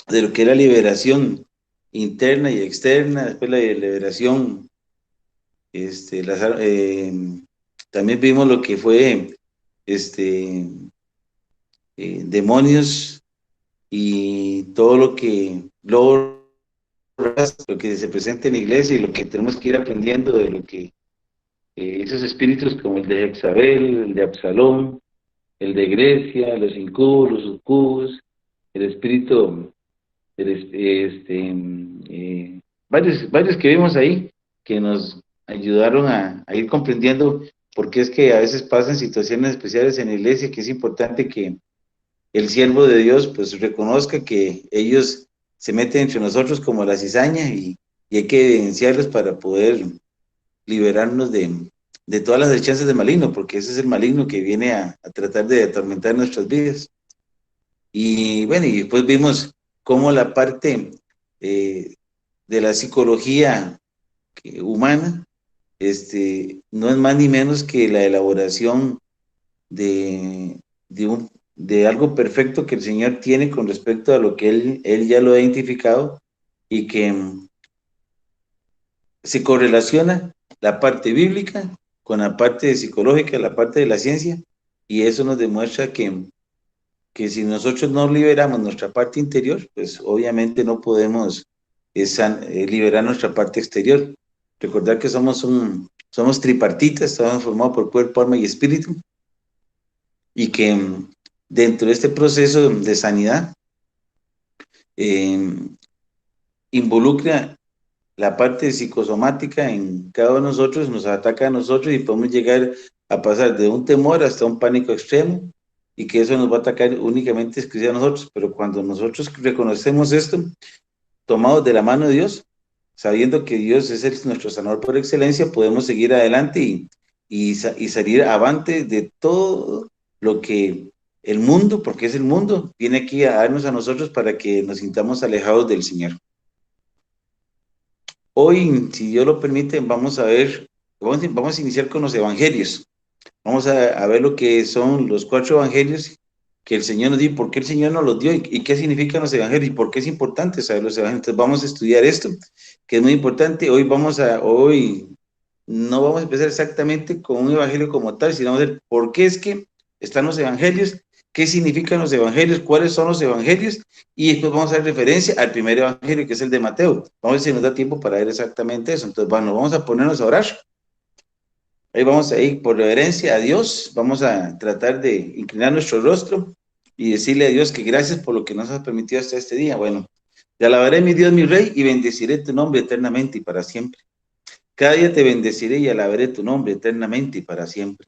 de lo que es la liberación interna y externa, después la liberación, también vimos lo que fue este, demonios y todo lo que se presenta en la iglesia y lo que tenemos que ir aprendiendo de lo que esos espíritus como el de Jezabel, el de Absalón, el de Grecia, los incubos, los sucubos, el espíritu, el, varios que vimos ahí que nos ayudaron a ir comprendiendo por qué es que a veces pasan situaciones especiales en la iglesia, que es importante que el siervo de Dios pues reconozca que ellos se meten entre nosotros como la cizaña y hay que evidenciarlos para poder liberarnos de todas las hechanzas del maligno, porque ese es el maligno que viene a tratar de atormentar nuestras vidas. Y bueno, y después vimos cómo la parte de la psicología humana no es más ni menos que la elaboración de algo perfecto que el Señor tiene con respecto a lo que Él ya lo ha identificado y que se correlaciona la parte bíblica con la parte psicológica, la parte de la ciencia, y eso nos demuestra que si nosotros no liberamos nuestra parte interior, pues obviamente no podemos liberar nuestra parte exterior. Recordar que somos tripartitas, estamos formados por cuerpo, alma y espíritu, y que dentro de este proceso de sanidad eh, involucra la parte psicosomática en cada uno de nosotros, nos ataca a nosotros y podemos llegar a pasar de un temor hasta un pánico extremo y que eso nos va a atacar únicamente a nosotros, pero cuando nosotros reconocemos esto, tomados de la mano de Dios, sabiendo que Dios es nuestro sanador por excelencia, podemos seguir adelante y salir avante de todo lo que el mundo, porque es el mundo, viene aquí a darnos a nosotros para que nos sintamos alejados del Señor. Hoy, si Dios lo permite, vamos a iniciar con los evangelios. Vamos a ver lo que son los 4 evangelios que el Señor nos dio, por qué el Señor nos los dio y qué significan los evangelios y por qué es importante saber los evangelios. Entonces vamos a estudiar esto, que es muy importante. Hoy no vamos a empezar exactamente con un evangelio como tal, sino vamos a ver por qué es que están los evangelios, qué significan los evangelios, cuáles son los evangelios, y después vamos a hacer referencia al primer evangelio, que es el de Mateo. Vamos a ver si nos da tiempo para ver exactamente eso. Entonces, bueno, vamos a ponernos a orar. Ahí vamos a ir por reverencia a Dios, vamos a tratar de inclinar nuestro rostro y decirle a Dios que gracias por lo que nos has permitido hasta este día. Bueno, te alabaré, mi Dios, mi Rey, y bendeciré tu nombre eternamente y para siempre. Cada día te bendeciré y alabaré tu nombre eternamente y para siempre.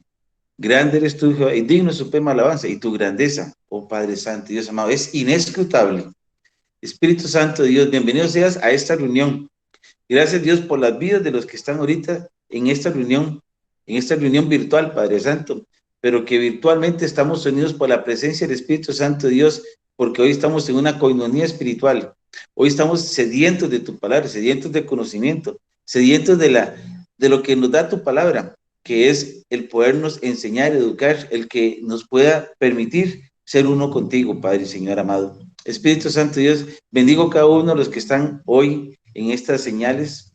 Grande eres tú, Jehová, y digno de suprema alabanza, y tu grandeza, oh Padre Santo, Dios amado, es inescrutable. Espíritu Santo de Dios, bienvenido seas a esta reunión. Gracias, Dios, por las vidas de los que están ahorita en esta reunión virtual, Padre Santo, pero que virtualmente estamos unidos por la presencia del Espíritu Santo de Dios, porque hoy estamos en una coinonía espiritual. Hoy estamos sedientos de tu palabra, sedientos de conocimiento, sedientos de lo que nos da tu palabra, que es el podernos enseñar, educar, el que nos pueda permitir ser uno contigo, Padre y Señor amado. Espíritu Santo de Dios, bendigo cada uno de los que están hoy en estas señales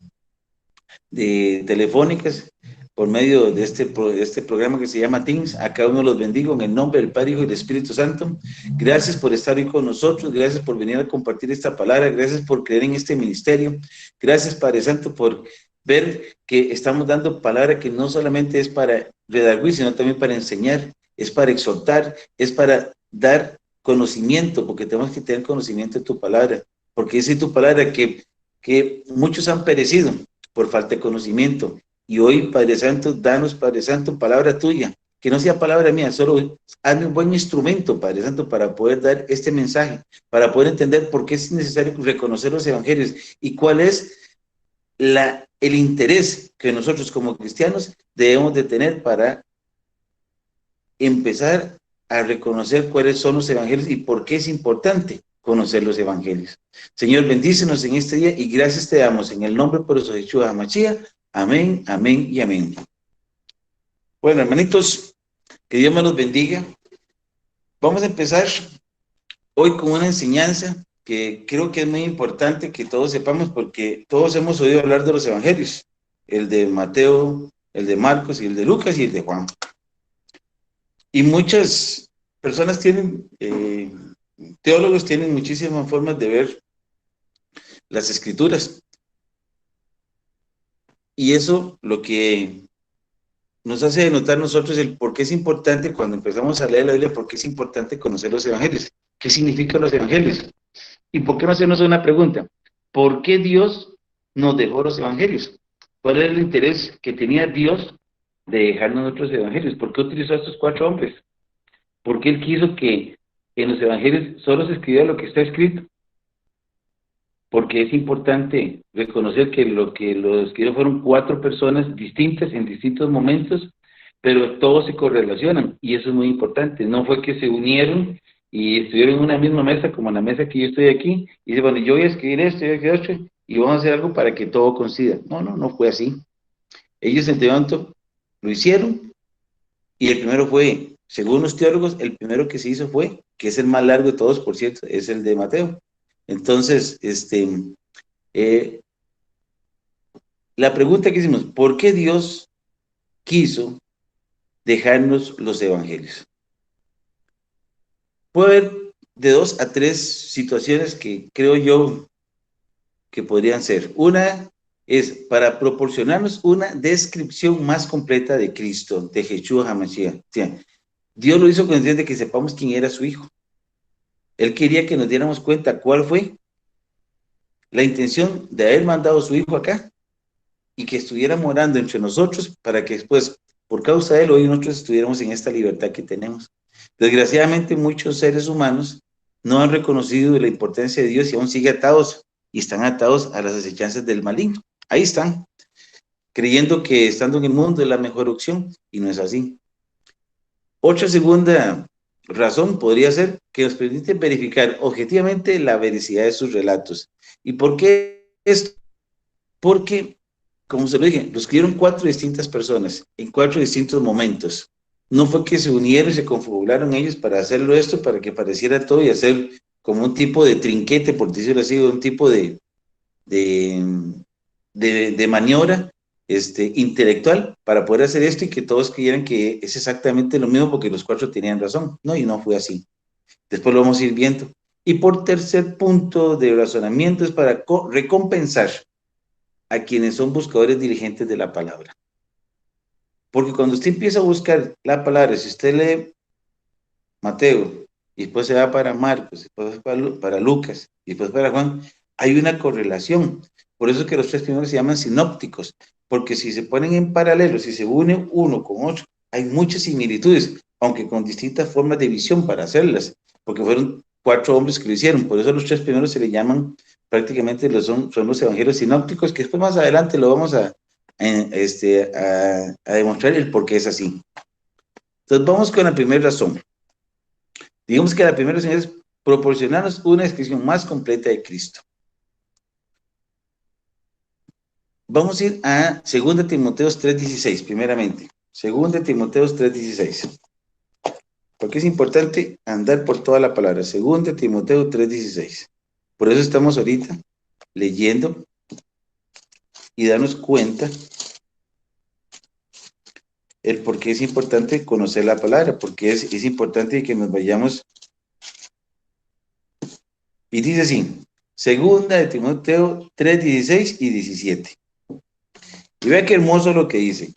telefónicas por medio de este programa que se llama Teams. A cada uno los bendigo en el nombre del Padre, Hijo y del Espíritu Santo. Gracias por estar hoy con nosotros, gracias por venir a compartir esta palabra, gracias por creer en este ministerio, gracias, Padre Santo, por ver que estamos dando palabra que no solamente es para redarguir, sino también para enseñar, es para exhortar, es para dar conocimiento, porque tenemos que tener conocimiento de tu palabra, porque dice tu palabra que muchos han perecido por falta de conocimiento. Y hoy, Padre Santo, danos, Padre Santo, palabra tuya, que no sea palabra mía, solo hazme un buen instrumento, Padre Santo, para poder dar este mensaje, para poder entender por qué es necesario reconocer los evangelios y cuál es el interés que nosotros como cristianos debemos de tener para empezar a reconocer cuáles son los evangelios y por qué es importante conocer los evangelios. Señor, bendícenos en este día y gracias te damos en el nombre poderoso de Yeshua HaMashiach. Amén, amén y amén. Bueno, hermanitos, que Dios me los bendiga. Vamos a empezar hoy con una enseñanza que creo que es muy importante que todos sepamos, porque todos hemos oído hablar de los evangelios, el de Mateo, el de Marcos y el de Lucas y el de Juan. Y muchas personas tienen, teólogos tienen muchísimas formas de ver las escrituras. Y eso lo que nos hace notar nosotros el por qué es importante cuando empezamos a leer la Biblia, por qué es importante conocer los evangelios. ¿Qué significan los evangelios? ¿Y por qué no hacernos una pregunta? ¿Por qué Dios nos dejó los evangelios? ¿Cuál era el interés que tenía Dios de dejarnos nuestros evangelios? ¿Por qué utilizó a estos 4 hombres? ¿Por qué Él quiso que en los evangelios solo se escribiera lo que está escrito? Porque es importante reconocer que lo que lo escribieron fueron 4 personas distintas en distintos momentos, pero todos se correlacionan, y eso es muy importante. No fue que se unieron y estuvieron en una misma mesa, como la mesa que yo estoy aquí, y dice, bueno, yo voy a escribir esto, yo voy a escribir otro, y vamos a hacer algo para que todo coincida. No, no, no fue así. Ellos entre tanto lo hicieron, y el primero fue, según los teólogos, el primero que se hizo fue, que es el más largo de todos, por cierto, es el de Mateo. Entonces, eh, la pregunta que hicimos, ¿por qué Dios quiso dejarnos los evangelios? Puede haber de 2 a 3 situaciones que creo yo que podrían ser. Una es para proporcionarnos una descripción más completa de Cristo, de Yeshua HaMashiach. O sea, Dios lo hizo con el fin de que sepamos quién era su Hijo. Él quería que nos diéramos cuenta cuál fue la intención de haber mandado a su Hijo acá y que estuviera morando entre nosotros para que después, por causa de él, hoy nosotros estuviéramos en esta libertad que tenemos. Desgraciadamente, muchos seres humanos no han reconocido la importancia de Dios y aún siguen atados y están atados a las acechanzas del maligno. Ahí están, creyendo que estando en el mundo es la mejor opción y no es así. Otra segunda razón podría ser que nos permite verificar objetivamente la veracidad de sus relatos. ¿Y por qué esto? Porque, como se lo dije, lo escribieron 4 distintas personas en 4 distintos momentos. No fue que se unieron y se confabularon ellos para hacerlo esto, para que pareciera todo y hacer como un tipo de trinquete, por decirlo así, un tipo de, de maniobra intelectual para poder hacer esto y que todos creyeran que es exactamente lo mismo porque los 4 tenían razón. No, y no fue así. Después lo vamos a ir viendo. Y por tercer punto de razonamiento es para recompensar a quienes son buscadores diligentes de la palabra. Porque cuando usted empieza a buscar la palabra, si usted lee Mateo, y después se va para Marcos, después para Lucas, y después para Juan, hay una correlación. Por eso es que los 3 primeros se llaman sinópticos, porque si se ponen en paralelo, si se une uno con otro, hay muchas similitudes, aunque con distintas formas de visión para hacerlas, porque fueron 4 hombres que lo hicieron. Por eso los 3 primeros se le llaman prácticamente son los evangelios sinópticos, que después más adelante lo vamos a demostrar el por qué es así. Entonces vamos con la primera razón. Digamos que la primera razón es proporcionarnos una descripción más completa de Cristo. Vamos a ir a 2 Timoteo 3:16, primeramente. 2 Timoteo 3:16. Porque es importante andar por toda la palabra. 2 Timoteo 3:16. Por eso estamos ahorita leyendo y darnos cuenta el por qué es importante conocer la palabra, porque es importante que nos vayamos. Y dice así, 2 Timoteo 3:16 y 17. Y vea qué hermoso lo que dice.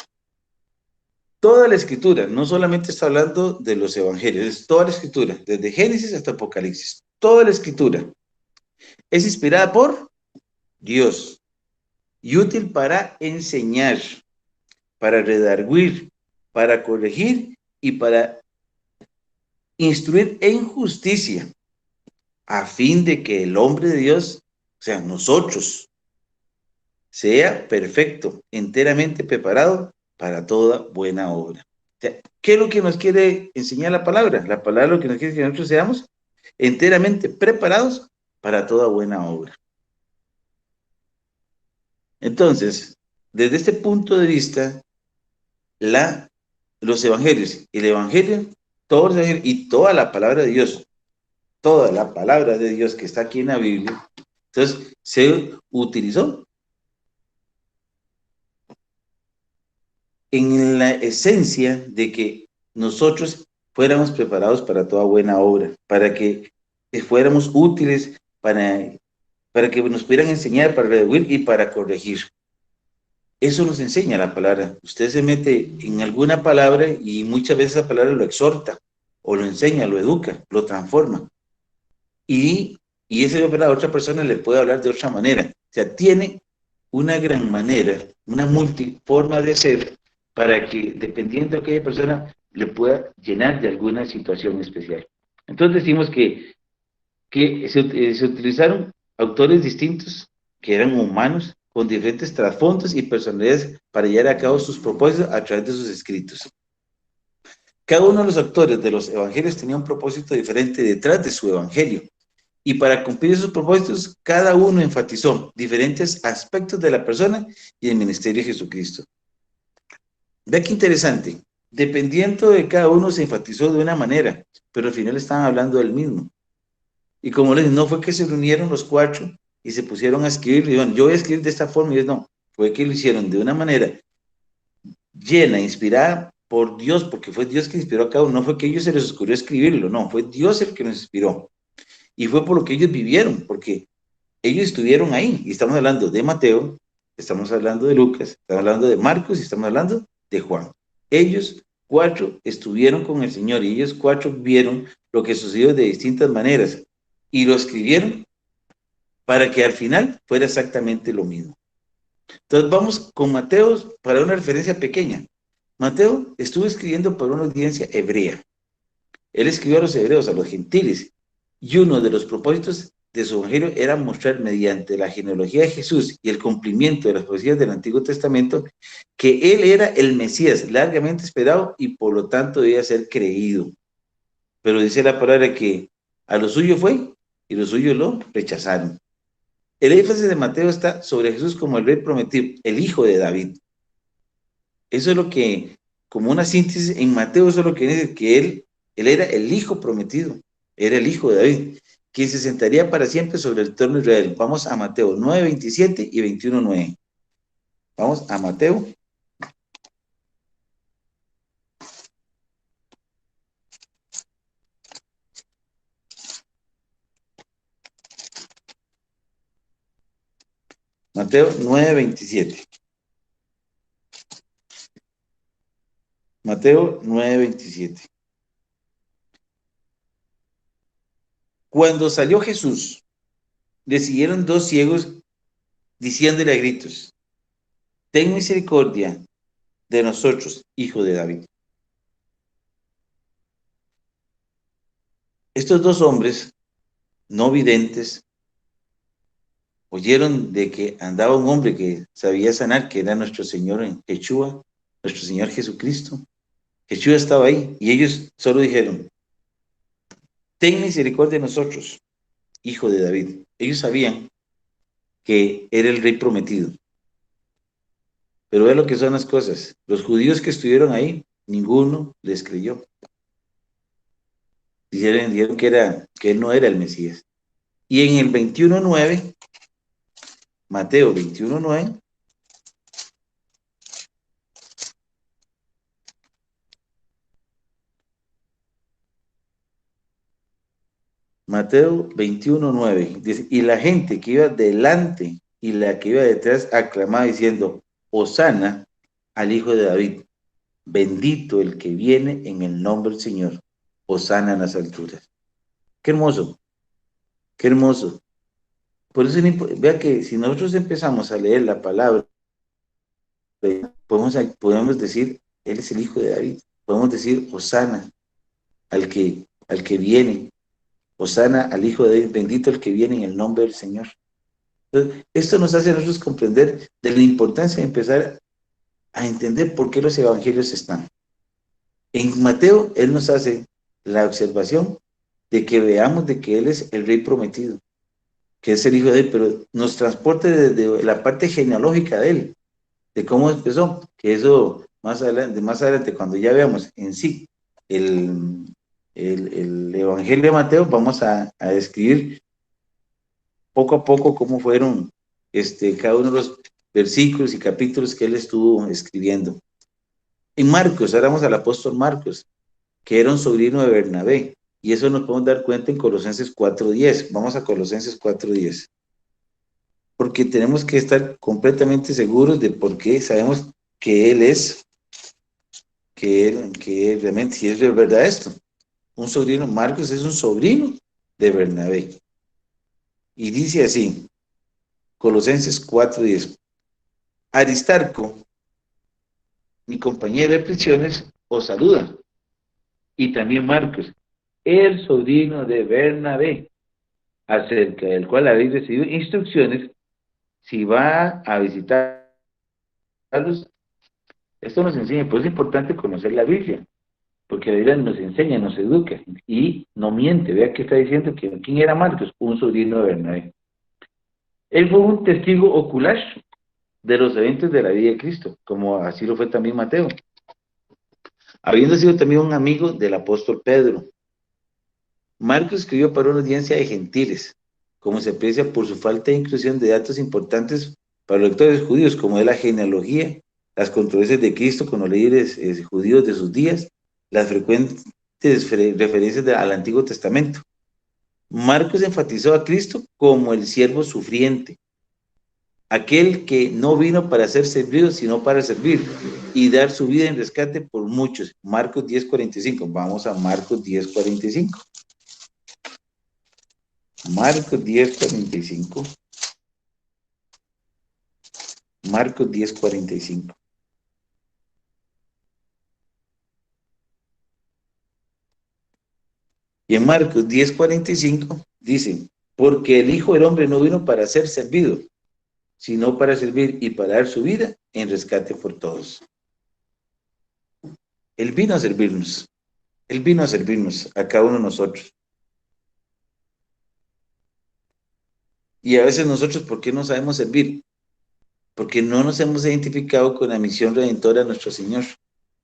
Toda la escritura, no solamente está hablando de los evangelios, es toda la escritura, desde Génesis hasta Apocalipsis. Toda la escritura es inspirada por Dios y útil para enseñar, para redarguir, para corregir y para instruir en justicia, a fin de que el hombre de Dios, o sea, nosotros, sea perfecto, enteramente preparado para toda buena obra. O sea, ¿qué es lo que nos quiere enseñar la palabra? La palabra lo que nos quiere que nosotros seamos enteramente preparados para toda buena obra. Entonces, desde este punto de vista, los evangelios, el evangelio, todos los evangelios y toda la palabra de Dios toda la palabra de Dios que está aquí en la Biblia, entonces se utilizó en la esencia de que nosotros fuéramos preparados para toda buena obra, para que fuéramos útiles, para que nos pudieran enseñar, para redarguir y para corregir. Eso nos enseña la palabra. Usted se mete en alguna palabra y muchas veces esa palabra lo exhorta, o lo enseña, lo educa, lo transforma. Y esa otra persona le puede hablar de otra manera. O sea, tiene una gran manera, una multiforma de ser para que, dependiendo de aquella persona, le pueda llenar de alguna situación especial. Entonces decimos que se utilizaron autores distintos, que eran humanos, con diferentes trasfondos y personalidades para llevar a cabo sus propósitos a través de sus escritos. Cada uno de los autores de los evangelios tenía un propósito diferente detrás de su evangelio. Y para cumplir esos propósitos, cada uno enfatizó diferentes aspectos de la persona y el ministerio de Jesucristo. Vea qué interesante. Dependiendo de cada uno se enfatizó de una manera, pero al final estaban hablando del mismo. Y como les dije, no fue que se reunieron los cuatro y se pusieron a escribir, y dijeron, yo voy a escribir de esta forma, y ellos no, fue que lo hicieron de una manera llena, inspirada por Dios, porque fue Dios que inspiró a cada uno, no fue que a ellos se les ocurrió escribirlo, no, fue Dios el que nos inspiró. Y fue por lo que ellos vivieron, porque ellos estuvieron ahí, y estamos hablando de Mateo, estamos hablando de Lucas, estamos hablando de Marcos y estamos hablando de Juan. Ellos cuatro estuvieron con el Señor y ellos cuatro vieron lo que sucedió de distintas maneras y lo escribieron para que al final fuera exactamente lo mismo. Entonces vamos con Mateo para una referencia pequeña. Mateo estuvo escribiendo para una audiencia hebrea. Él escribió a los hebreos, a los gentiles, y uno de los propósitos de su evangelio era mostrar mediante la genealogía de Jesús y el cumplimiento de las profecías del Antiguo Testamento que él era el Mesías largamente esperado y por lo tanto debía ser creído. Pero dice la palabra que a lo suyo fue y los suyos lo rechazaron. El énfasis de Mateo está sobre Jesús como el rey prometido, el hijo de David. Eso es lo que, como una síntesis, en Mateo eso es lo que dice, que él era el hijo prometido, era el hijo de David, quien se sentaría para siempre sobre el trono de Israel. Vamos a Mateo 9, 27 y 21, 9. Vamos a Mateo. Mateo 9, 27. Mateo 9, 27. Cuando salió Jesús, le siguieron dos ciegos diciéndole a gritos, ten misericordia de nosotros, hijo de David. Estos dos hombres, no videntes, oyeron de que andaba un hombre que sabía sanar, que era nuestro Señor en Yeshua, nuestro Señor Jesucristo. Yeshua estaba ahí y ellos solo dijeron, ten misericordia de nosotros, hijo de David. Ellos sabían que era el rey prometido. Pero ve lo que son las cosas. Los judíos que estuvieron ahí, ninguno les creyó. Dijeron que él no era el Mesías. Y en el 21:9, Mateo 21:9, Mateo 21:9, dice, y la gente que iba delante y la que iba detrás aclamaba diciendo, Hosana al Hijo de David, bendito el que viene en el nombre del Señor, Hosana en las alturas. Qué hermoso, qué hermoso. Por eso, vea que si nosotros empezamos a leer la palabra, podemos decir, Él es el Hijo de David. Podemos decir, Hosana al que viene. Hosana al Hijo de David, bendito el que viene en el nombre del Señor. Entonces, esto nos hace a nosotros comprender de la importancia de empezar a entender por qué los evangelios están. En Mateo, Él nos hace la observación de que veamos de que Él es el Rey prometido, que es el Hijo de Él, pero nos transporte desde la parte genealógica de Él, de cómo empezó, que eso más adelante cuando ya veamos en sí el Evangelio de Mateo, vamos a describir poco a poco cómo fueron cada uno de los versículos y capítulos que él estuvo escribiendo. En Marcos, ahora vamos al apóstol Marcos, que era un sobrino de Bernabé, y eso nos podemos dar cuenta en Colosenses 4:10. Vamos a Colosenses 4:10. Porque tenemos que estar completamente seguros de por qué sabemos que él es, que él realmente, si es de verdad esto. Un sobrino, Marcos es un sobrino de Bernabé. Y dice así, Colosenses 4:10. Aristarco, mi compañero de prisiones, os saluda. Y también Marcos, el sobrino de Bernabé, acerca del cual habéis recibido instrucciones si va a visitarlos. Esto nos enseña, pues es importante conocer la Biblia, porque la Biblia nos enseña, nos educa y no miente. Vea que está diciendo que quién era Marcos, un sobrino de Bernabé. Él fue un testigo ocular de los eventos de la vida de Cristo, como así lo fue también Mateo, habiendo sido también un amigo del apóstol Pedro. Marcos escribió para una audiencia de gentiles, como se aprecia por su falta de inclusión de datos importantes para los lectores judíos, como es la genealogía, las controversias de Cristo con los líderes judíos de sus días, las frecuentes referencias al Antiguo Testamento. Marcos enfatizó a Cristo como el siervo sufriente, aquel que no vino para ser servido, sino para servir y dar su vida en rescate por muchos. Marcos 10:45. Vamos a Marcos 10:45. Marcos 10:45. Marcos 10:45. Y en Marcos 10:45 dice, porque el Hijo del Hombre no vino para ser servido, sino para servir y para dar su vida en rescate por todos. Él vino a servirnos. Él vino a servirnos a cada uno de nosotros. Y a veces nosotros, ¿por qué no sabemos servir? Porque no nos hemos identificado con la misión redentora de nuestro Señor.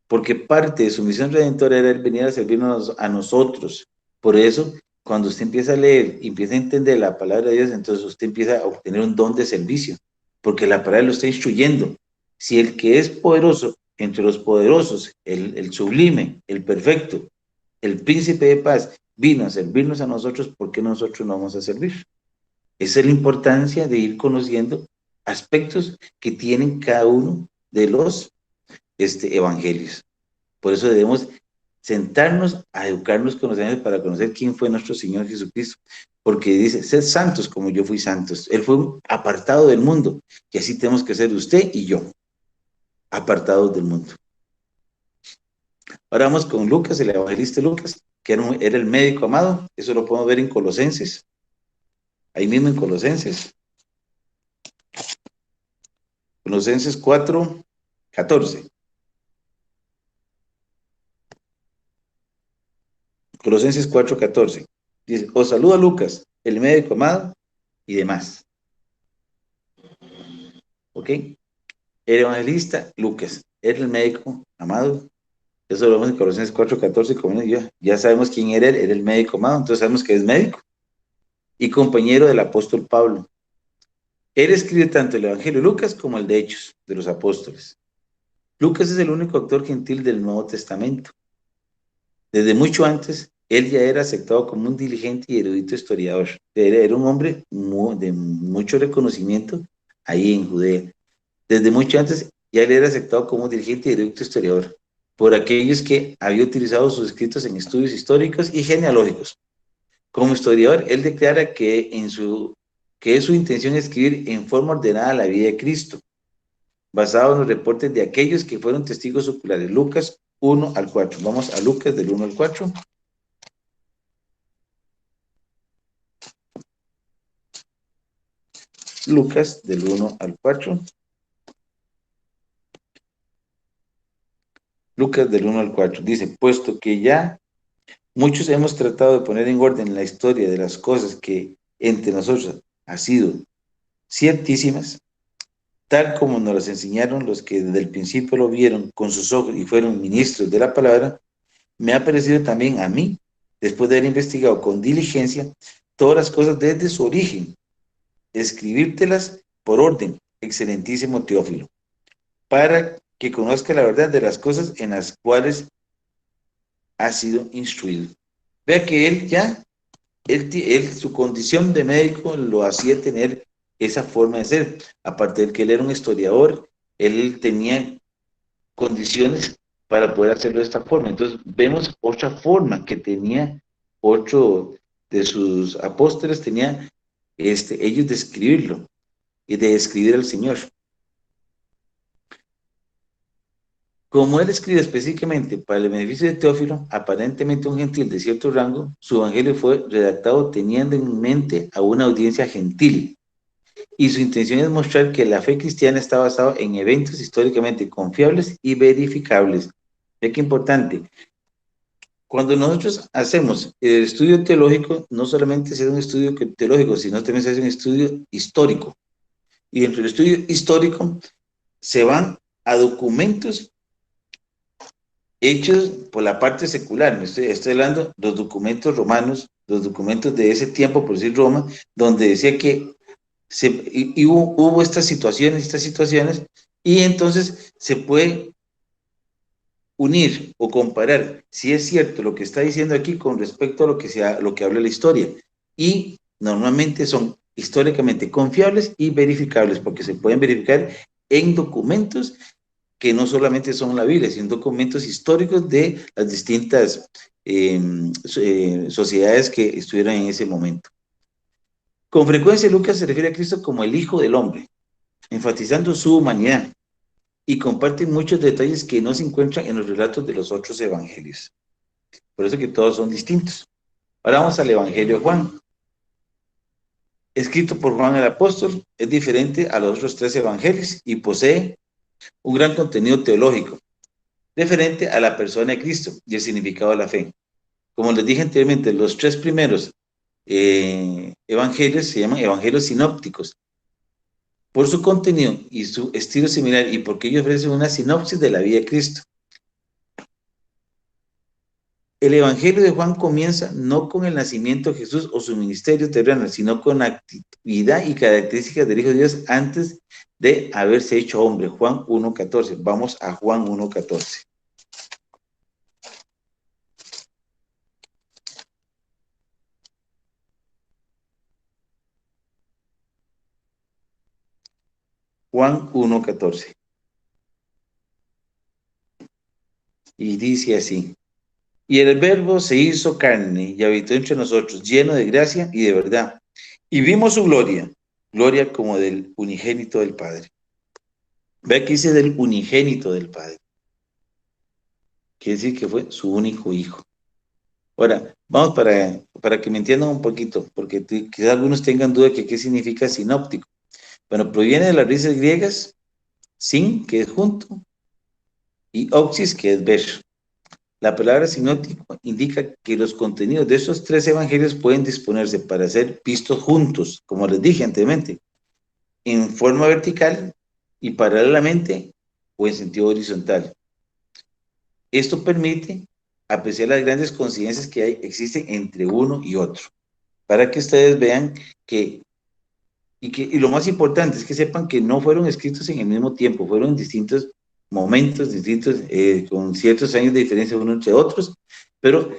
Porque parte de su misión redentora era el venir a servirnos a nosotros. Por eso, cuando usted empieza a leer y empieza a entender la palabra de Dios, entonces usted empieza a obtener un don de servicio, porque la palabra lo está instruyendo. Si el que es poderoso entre los poderosos, el sublime, el perfecto, el príncipe de paz, vino a servirnos a nosotros, ¿por qué nosotros no vamos a servir? Esa es la importancia de ir conociendo aspectos que tienen cada uno de los evangelios. Por eso debemos sentarnos a educarnos con los años para conocer quién fue nuestro Señor Jesucristo. Porque dice, sed santos como yo fui santos. Él fue un apartado del mundo. Y así tenemos que ser usted y yo, apartados del mundo. Ahora vamos con Lucas, el evangelista Lucas, que era el médico amado. Eso lo podemos ver en Colosenses. Ahí mismo en Colosenses. Colosenses 4:14. Colosenses 4:14. Dice, os saluda Lucas, el médico amado, y demás. ¿Ok? El evangelista Lucas era el médico amado. Eso lo vemos en Colosenses 4:14, como ya sabemos quién era él, era el médico amado, entonces sabemos que es médico y compañero del apóstol Pablo. Él escribe tanto el Evangelio de Lucas como el de Hechos de los Apóstoles. Lucas es el único autor gentil del Nuevo Testamento. Desde mucho antes, él ya era aceptado como un diligente y erudito historiador. Era un hombre de mucho reconocimiento ahí en Judea. Desde mucho antes, ya él era aceptado como un diligente y erudito historiador por aquellos que había utilizado sus escritos en estudios históricos y genealógicos. Como historiador, él declara que es su intención escribir en forma ordenada la vida de Cristo, basado en los reportes de aquellos que fueron testigos oculares. Lucas 1-4. Vamos a Lucas del 1-4. Lucas del 1-4. Lucas del 1-4. Dice, puesto que ya muchos hemos tratado de poner en orden la historia de las cosas que entre nosotros ha sido ciertísimas, tal como nos las enseñaron los que desde el principio lo vieron con sus ojos y fueron ministros de la palabra, me ha parecido también a mí después de haber investigado con diligencia todas las cosas desde su origen, escribírtelas por orden, excelentísimo Teófilo, para que conozca la verdad de las cosas en las cuales ha sido instruido. Vea que él ya, su condición de médico lo hacía tener esa forma de ser. Aparte de que él era un historiador, él tenía condiciones para poder hacerlo de esta forma. Entonces vemos otra forma que tenía otro de sus apóstoles, tenía ellos de escribirlo y de escribir al Señor. Como él escribe específicamente para el beneficio de Teófilo, aparentemente un gentil de cierto rango, su evangelio fue redactado teniendo en mente a una audiencia gentil, y su intención es mostrar que la fe cristiana está basada en eventos históricamente confiables y verificables. Ve que importante, cuando nosotros hacemos el estudio teológico, no solamente se hace un estudio teológico, sino también se hace un estudio histórico. Y dentro del estudio histórico se van a documentos hechos por la parte secular. Estoy hablando de los documentos romanos, los documentos de ese tiempo, por decir Roma, donde decía que hubo estas situaciones, y entonces se puede unir o comparar si es cierto lo que está diciendo aquí con respecto a lo que habla la historia. Y normalmente son históricamente confiables y verificables, porque se pueden verificar en documentos que no solamente son la Biblia, sino documentos históricos de las distintas sociedades que estuvieron en ese momento. Con frecuencia Lucas se refiere a Cristo como el Hijo del Hombre, enfatizando su humanidad, y comparte muchos detalles que no se encuentran en los relatos de los otros evangelios. Por eso que todos son distintos. Ahora vamos al Evangelio de Juan. Escrito por Juan el Apóstol, es diferente a los otros 3 evangelios y posee un gran contenido teológico, referente a la persona de Cristo y el significado de la fe. Como les dije anteriormente, los 3 primeros evangelios se llaman evangelios sinópticos, por su contenido y su estilo similar, y porque ellos ofrecen una sinopsis de la vida de Cristo. El Evangelio de Juan comienza no con el nacimiento de Jesús o su ministerio terrenal, sino con la actividad y características del Hijo de Dios antes de haberse hecho hombre. Juan 1.14. Vamos a Juan 1.14. Juan 1.14. Y dice así: y el Verbo se hizo carne y habitó entre nosotros, lleno de gracia y de verdad. Y vimos su gloria, gloria como del unigénito del Padre. Ve que dice del unigénito del Padre. Quiere decir que fue su único hijo. Ahora, vamos para que me entiendan un poquito, porque quizás algunos tengan duda de qué significa sinóptico. Bueno, proviene de las raíces griegas, sin, que es junto, y oxis, que es ver. La palabra sinóptico indica que los contenidos de estos 3 evangelios pueden disponerse para ser vistos juntos, como les dije anteriormente, en forma vertical y paralelamente o en sentido horizontal. Esto permite apreciar las grandes coincidencias que existen entre uno y otro, para que ustedes vean y lo más importante es que sepan que no fueron escritos en el mismo tiempo, fueron en distintos momentos, con ciertos años de diferencia uno entre otros, pero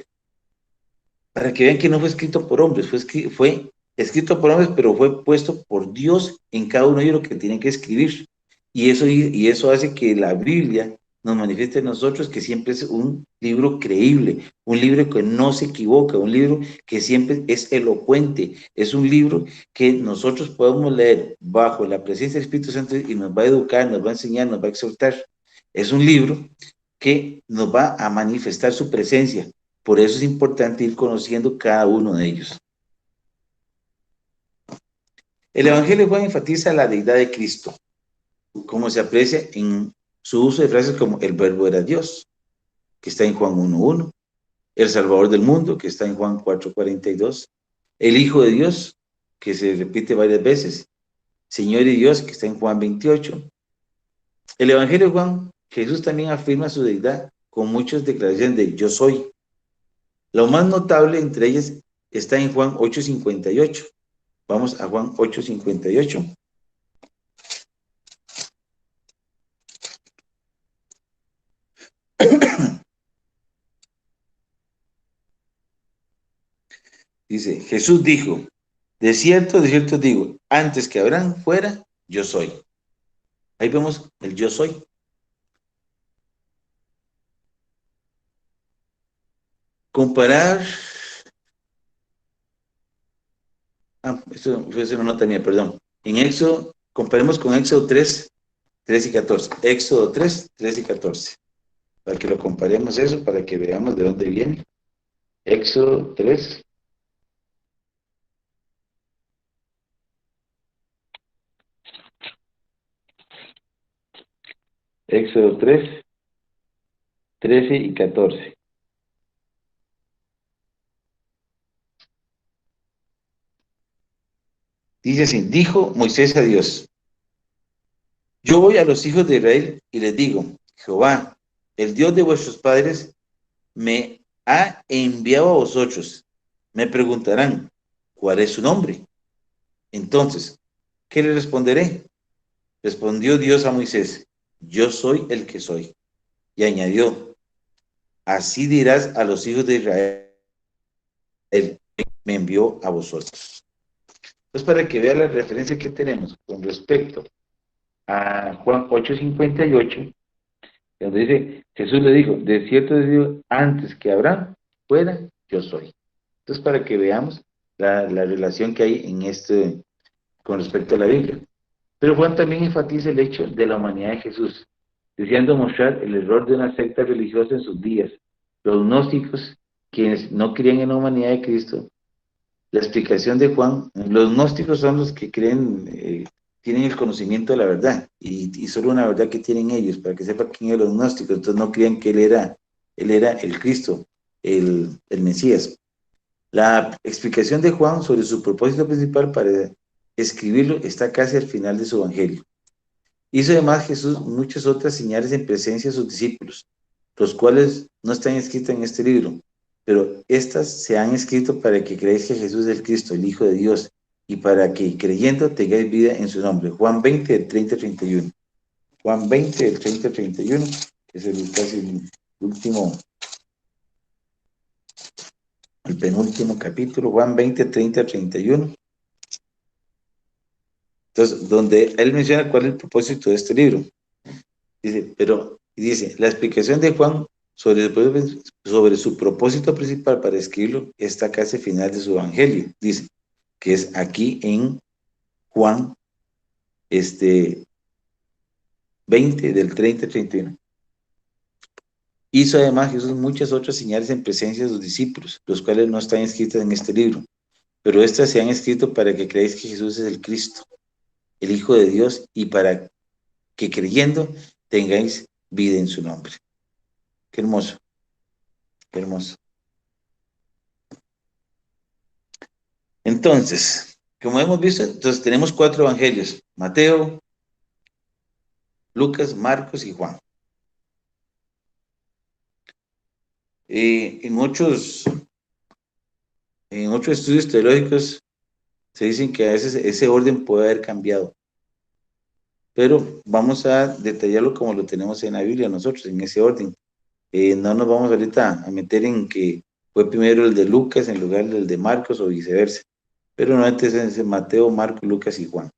para que vean que no fue escrito por hombres, fue escrito por hombres, pero fue puesto por Dios en cada uno de ellos lo que tienen que escribir. Y eso hace que la Biblia nos manifieste a nosotros que siempre es un libro creíble, un libro que no se equivoca, un libro que siempre es elocuente, es un libro que nosotros podemos leer bajo la presencia del Espíritu Santo y nos va a educar, nos va a enseñar, nos va a exhortar. Es un libro que nos va a manifestar su presencia. Por eso es importante ir conociendo cada uno de ellos. El Evangelio de Juan enfatiza la deidad de Cristo, como se aprecia en su uso de frases como el Verbo era Dios, que está en Juan 1.1, el Salvador del mundo, que está en Juan 4.42, el Hijo de Dios, que se repite varias veces, Señor y Dios, que está en Juan 28. El Evangelio de Juan, Jesús también afirma su deidad con muchas declaraciones de yo soy. Lo más notable entre ellas está en Juan 8:58. Vamos a Juan 8:58. Dice, Jesús dijo, de cierto digo, antes que Abraham fuera, yo soy. Ahí vemos el yo soy. Comparar, eso fue una nota mía, perdón. En Éxodo, comparemos con Éxodo 3 y 14. Éxodo 3 y 14. Para que lo comparemos eso, para que veamos de dónde viene. Éxodo 3. Éxodo 3, 13 y 14. Dice así, dijo Moisés a Dios, yo voy a los hijos de Israel y les digo, Jehová, el Dios de vuestros padres, me ha enviado a vosotros. Me preguntarán, ¿cuál es su nombre? Entonces, ¿qué le responderé? Respondió Dios a Moisés, yo soy el que soy. Y añadió, así dirás a los hijos de Israel, él me envió a vosotros. Entonces, para que vea la referencia que tenemos con respecto a Juan 8:58, donde dice, Jesús le dijo, de cierto les digo, antes que Abraham fuera, yo soy. Entonces, para que veamos la relación que hay en con respecto a la Biblia. Pero Juan también enfatiza el hecho de la humanidad de Jesús, deseando mostrar el error de una secta religiosa en sus días. Los gnósticos, quienes no creían en la humanidad de Cristo, la explicación de Juan, los gnósticos son los que creen, tienen el conocimiento de la verdad, y solo una verdad que tienen ellos, para que sepan quién eran los gnósticos, entonces no creían que él era el Cristo, el Mesías. La explicación de Juan sobre su propósito principal para escribirlo está casi al final de su evangelio. Hizo además Jesús muchas otras señales en presencia de sus discípulos, los cuales no están escritos en este libro, pero estas se han escrito para que creáis que Jesús es el Cristo, el Hijo de Dios, y para que creyendo tengáis vida en su nombre. Juan 20, del 30 al 31. Juan 20, del 30 al 31, que es casi el último, el penúltimo capítulo, Juan 20, 30 al 31. Entonces, donde él menciona cuál es el propósito de este libro. Dice, la explicación de Juan sobre su propósito principal para escribirlo está casi al final de su evangelio. Dice, que es aquí en Juan 20, del 30 al 31. Hizo además Jesús muchas otras señales en presencia de sus discípulos, los cuales no están escritas en este libro, pero estas se han escrito para que creáis que Jesús es el Cristo, el Hijo de Dios, y para que creyendo tengáis vida en su nombre. Qué hermoso, qué hermoso. Entonces, como hemos visto, entonces tenemos 4 evangelios: Mateo, Lucas, Marcos y Juan. En muchos estudios teológicos se dicen que a veces ese orden puede haber cambiado, pero vamos a detallarlo como lo tenemos en la Biblia nosotros, en ese orden. No nos vamos ahorita a meter en que fue primero el de Lucas en lugar del de Marcos o viceversa, pero no antes es Mateo, Marcos, Lucas y Juan.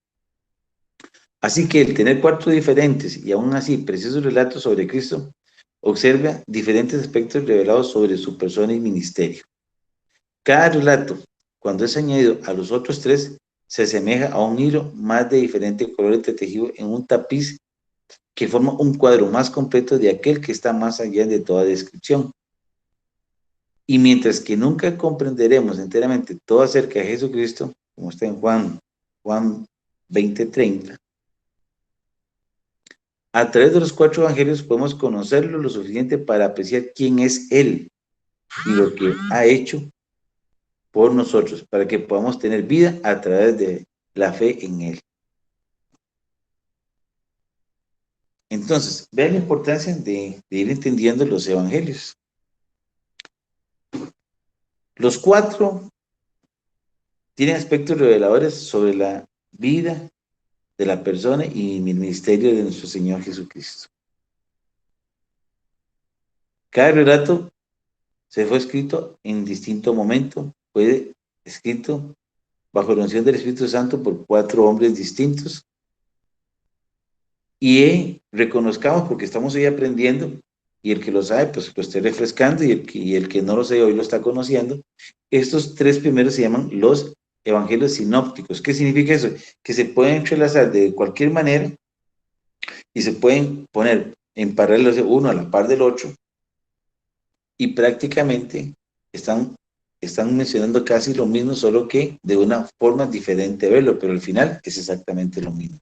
Así que el tener 4 diferentes y aún así precisos relatos sobre Cristo, observa diferentes aspectos revelados sobre su persona y ministerio. Cada relato, cuando es añadido a los otros 3, se asemeja a un hilo más de diferente color entretejido en un tapiz que forma un cuadro más completo de aquel que está más allá de toda descripción. Y mientras que nunca comprenderemos enteramente todo acerca de Jesucristo, como está en Juan 20:30, a través de los 4 evangelios podemos conocerlo lo suficiente para apreciar quién es Él y lo que ha hecho por nosotros, para que podamos tener vida a través de la fe en Él. Entonces, vean la importancia de ir entendiendo los evangelios. Los cuatro tienen aspectos reveladores sobre la vida de la persona y el ministerio de nuestro Señor Jesucristo. Cada relato se fue escrito en distinto momento, fue escrito bajo la unción del Espíritu Santo por cuatro hombres distintos. Y reconozcamos, porque estamos hoy aprendiendo, y el que lo sabe, pues lo esté refrescando, y el que no lo sabe hoy lo está conociendo. Estos tres primeros se llaman los evangelios sinópticos. ¿Qué significa eso? Que se pueden entrelazar de cualquier manera y se pueden poner en paralelo uno a la par del otro, y prácticamente están mencionando casi lo mismo, solo que de una forma diferente de verlo, pero al final es exactamente lo mismo.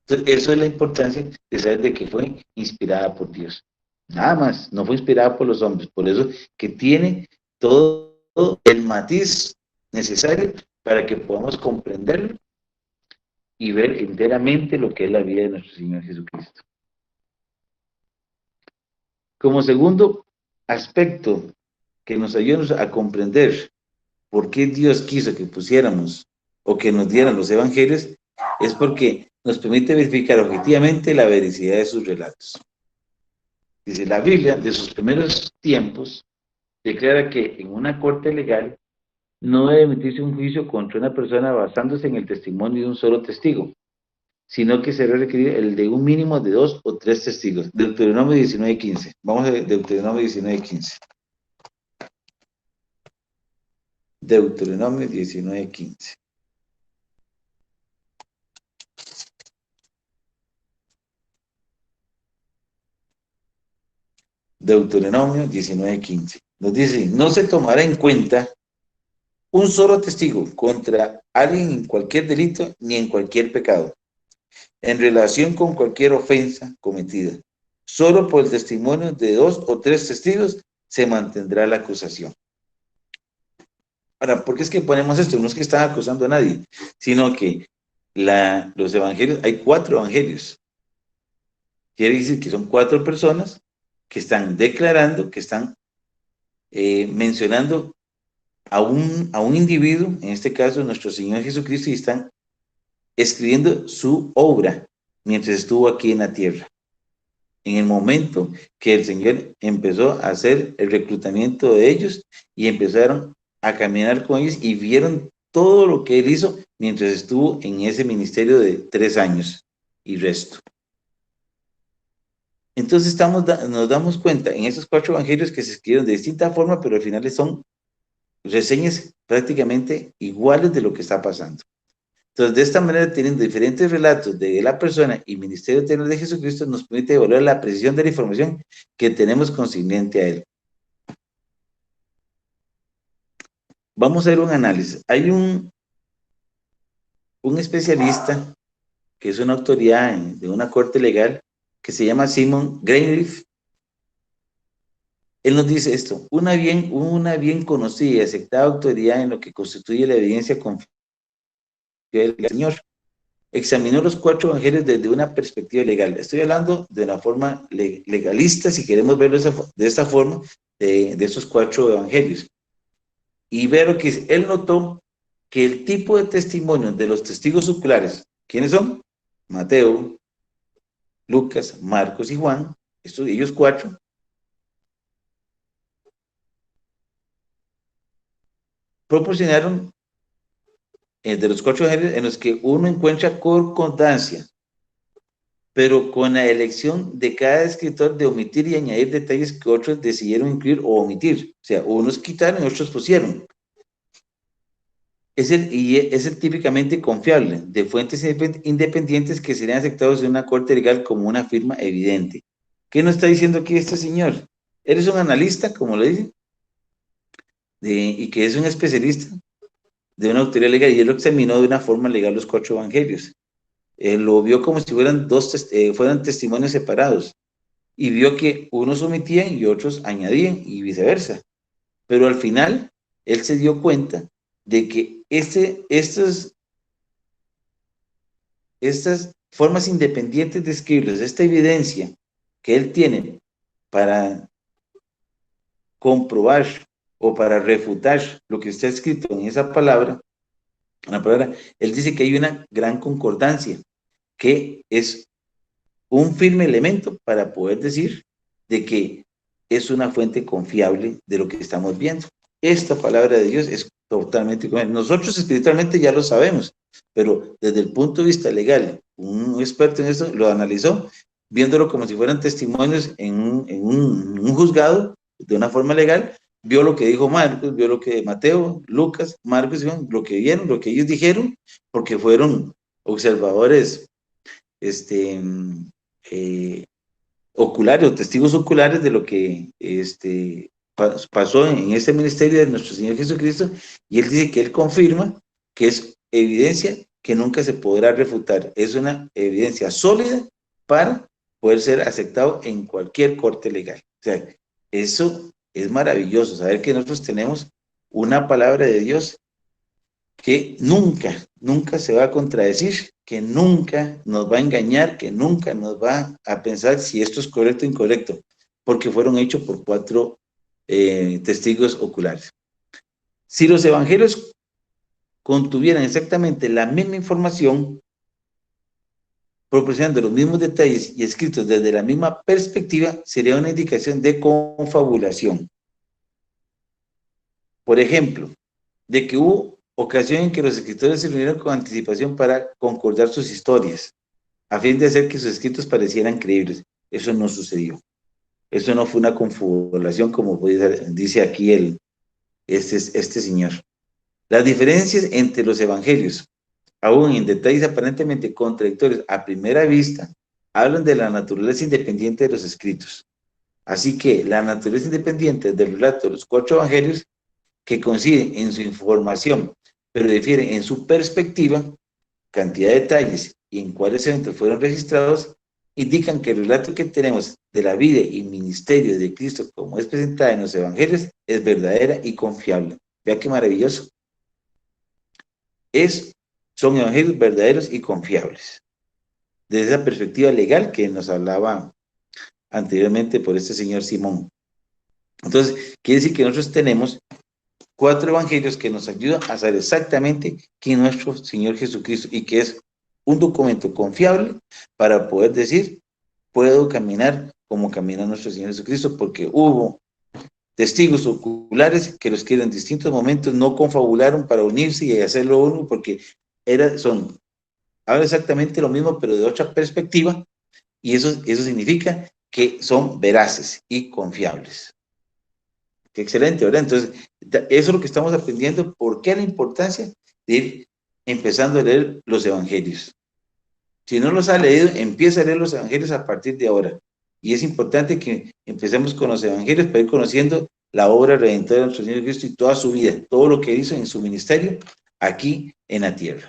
Entonces, eso es la importancia de saber de que fue inspirada por Dios. Nada más, no fue inspirada por los hombres, por eso que tiene todo el matiz necesario para que podamos comprenderlo y ver enteramente lo que es la vida de nuestro Señor Jesucristo. Como segundo aspecto que nos ayuda a comprender por qué Dios quiso que pusiéramos o que nos dieran los evangelios, es porque nos permite verificar objetivamente la veracidad de sus relatos. Dice, la Biblia, de sus primeros tiempos, declara que en una corte legal no debe emitirse un juicio contra una persona basándose en el testimonio de un solo testigo, sino que se debe requerir el de un mínimo de 2 o 3 testigos. Deuteronomio 19:15. Vamos a ver Deuteronomio 19:15. Deuteronomio 19:15. Deuteronomio 19:15. Nos dice, no se tomará en cuenta un solo testigo contra alguien en cualquier delito ni en cualquier pecado, en relación con cualquier ofensa cometida. Solo por el testimonio de 2 o 3 testigos se mantendrá la acusación. Ahora, ¿por qué es que ponemos esto? No es que están acusando a nadie, sino que los evangelios, hay 4 evangelios. Quiere decir que son 4 personas que están declarando, que están mencionando a un individuo, en este caso nuestro Señor Jesucristo, y están escribiendo su obra mientras estuvo aquí en la tierra. En el momento que el Señor empezó a hacer el reclutamiento de ellos y empezaron a caminar con ellos y vieron todo lo que Él hizo mientras estuvo en ese ministerio de 3 años y resto. Entonces nos damos cuenta en esos 4 evangelios que se escribieron de distinta forma, pero al final son reseñas prácticamente iguales de lo que está pasando. Entonces, de esta manera, teniendo diferentes relatos de la persona y ministerio eterno de Jesucristo, nos permite evaluar la precisión de la información que tenemos concerniente a Él. Vamos a ver un análisis. Hay un especialista que es una autoridad de una corte legal que se llama Simon Greenleaf. Él nos dice esto: una bien conocida y aceptada autoridad en lo que constituye la evidencia confiable del Señor examinó los 4 evangelios desde una perspectiva legal. Estoy hablando de una forma legalista, si queremos verlo de esta forma, de esos 4 evangelios. Y ver lo que dice. Él notó que el tipo de testimonio de los testigos oculares, ¿quiénes son? Mateo, Lucas, Marcos y Juan, ellos 4, proporcionaron de los 4 evangelios en los que uno encuentra concordancia, pero con la elección de cada escritor de omitir y añadir detalles que otros decidieron incluir o omitir. O sea, unos quitaron y otros pusieron. Es el típicamente confiable, de fuentes independientes que serían aceptados en una corte legal como una firma evidente. ¿Qué nos está diciendo aquí este señor? Él es un analista, como lo dicen, y que es un especialista de una autoridad legal, y él lo examinó de una forma legal los 4 evangelios. Lo vio como si fueran fueran testimonios separados, y vio que unos omitían y otros añadían, y viceversa. Pero al final, él se dio cuenta de que estas formas independientes de escribirlos, esta evidencia que él tiene para comprobar o para refutar lo que está escrito en esa palabra, él dice que hay una gran concordancia, que es un firme elemento para poder decir de que es una fuente confiable de lo que estamos viendo. Esta palabra de Dios es totalmente confiable. Nosotros espiritualmente ya lo sabemos, pero desde el punto de vista legal, un experto en eso lo analizó, viéndolo como si fueran testimonios en un juzgado, de una forma legal, vio lo que dijo Marcos, vio lo que Mateo, Lucas, Marcos, lo que vieron, lo que ellos dijeron, porque fueron observadores eh, oculares o testigos oculares de lo que pasó en este ministerio de nuestro Señor Jesucristo, y él dice que él confirma que es evidencia que nunca se podrá refutar, es una evidencia sólida para poder ser aceptado en cualquier corte legal. O sea, eso es maravilloso, saber que nosotros tenemos una palabra de Dios que nunca se va a contradecir, que nunca nos va a engañar, que nunca nos va a pensar si esto es correcto o incorrecto, porque fueron hechos por 4 testigos oculares. Si los evangelios contuvieran exactamente la misma información, proporcionando los mismos detalles y escritos desde la misma perspectiva, sería una indicación de confabulación. Por ejemplo, de que hubo ocasión en que los escritores se reunieron con anticipación para concordar sus historias, a fin de hacer que sus escritos parecieran creíbles. Eso no sucedió. Eso no fue una confabulación como dice aquí este señor. Las diferencias entre los evangelios, aún en detalles aparentemente contradictorios a primera vista, hablan de la naturaleza independiente de los escritos. Así que la naturaleza independiente del relato de los 4 evangelios, que coinciden en su información, pero difieren en su perspectiva, cantidad de detalles y en cuáles eventos fueron registrados, indican que el relato que tenemos de la vida y ministerio de Cristo, como es presentada en los evangelios, es verdadera y confiable. Vea qué maravilloso. Son evangelios verdaderos y confiables. Desde esa perspectiva legal que nos hablaba anteriormente por este señor Simón. Entonces, quiere decir que nosotros tenemos 4 evangelios que nos ayudan a saber exactamente quién es nuestro Señor Jesucristo, y que es un documento confiable para poder decir, puedo caminar como camina nuestro Señor Jesucristo, porque hubo testigos oculares que los que en distintos momentos no confabularon para unirse y hacerlo uno, porque habla exactamente lo mismo, pero de otra perspectiva, y eso significa que son veraces y confiables. Qué excelente, ¿verdad? Entonces, eso es lo que estamos aprendiendo. ¿Por qué la importancia de ir empezando a leer los evangelios? Si no los ha leído, empieza a leer los evangelios a partir de ahora. Y es importante que empecemos con los evangelios para ir conociendo la obra redentora de nuestro Señor Cristo y toda su vida, todo lo que hizo en su ministerio aquí en la tierra.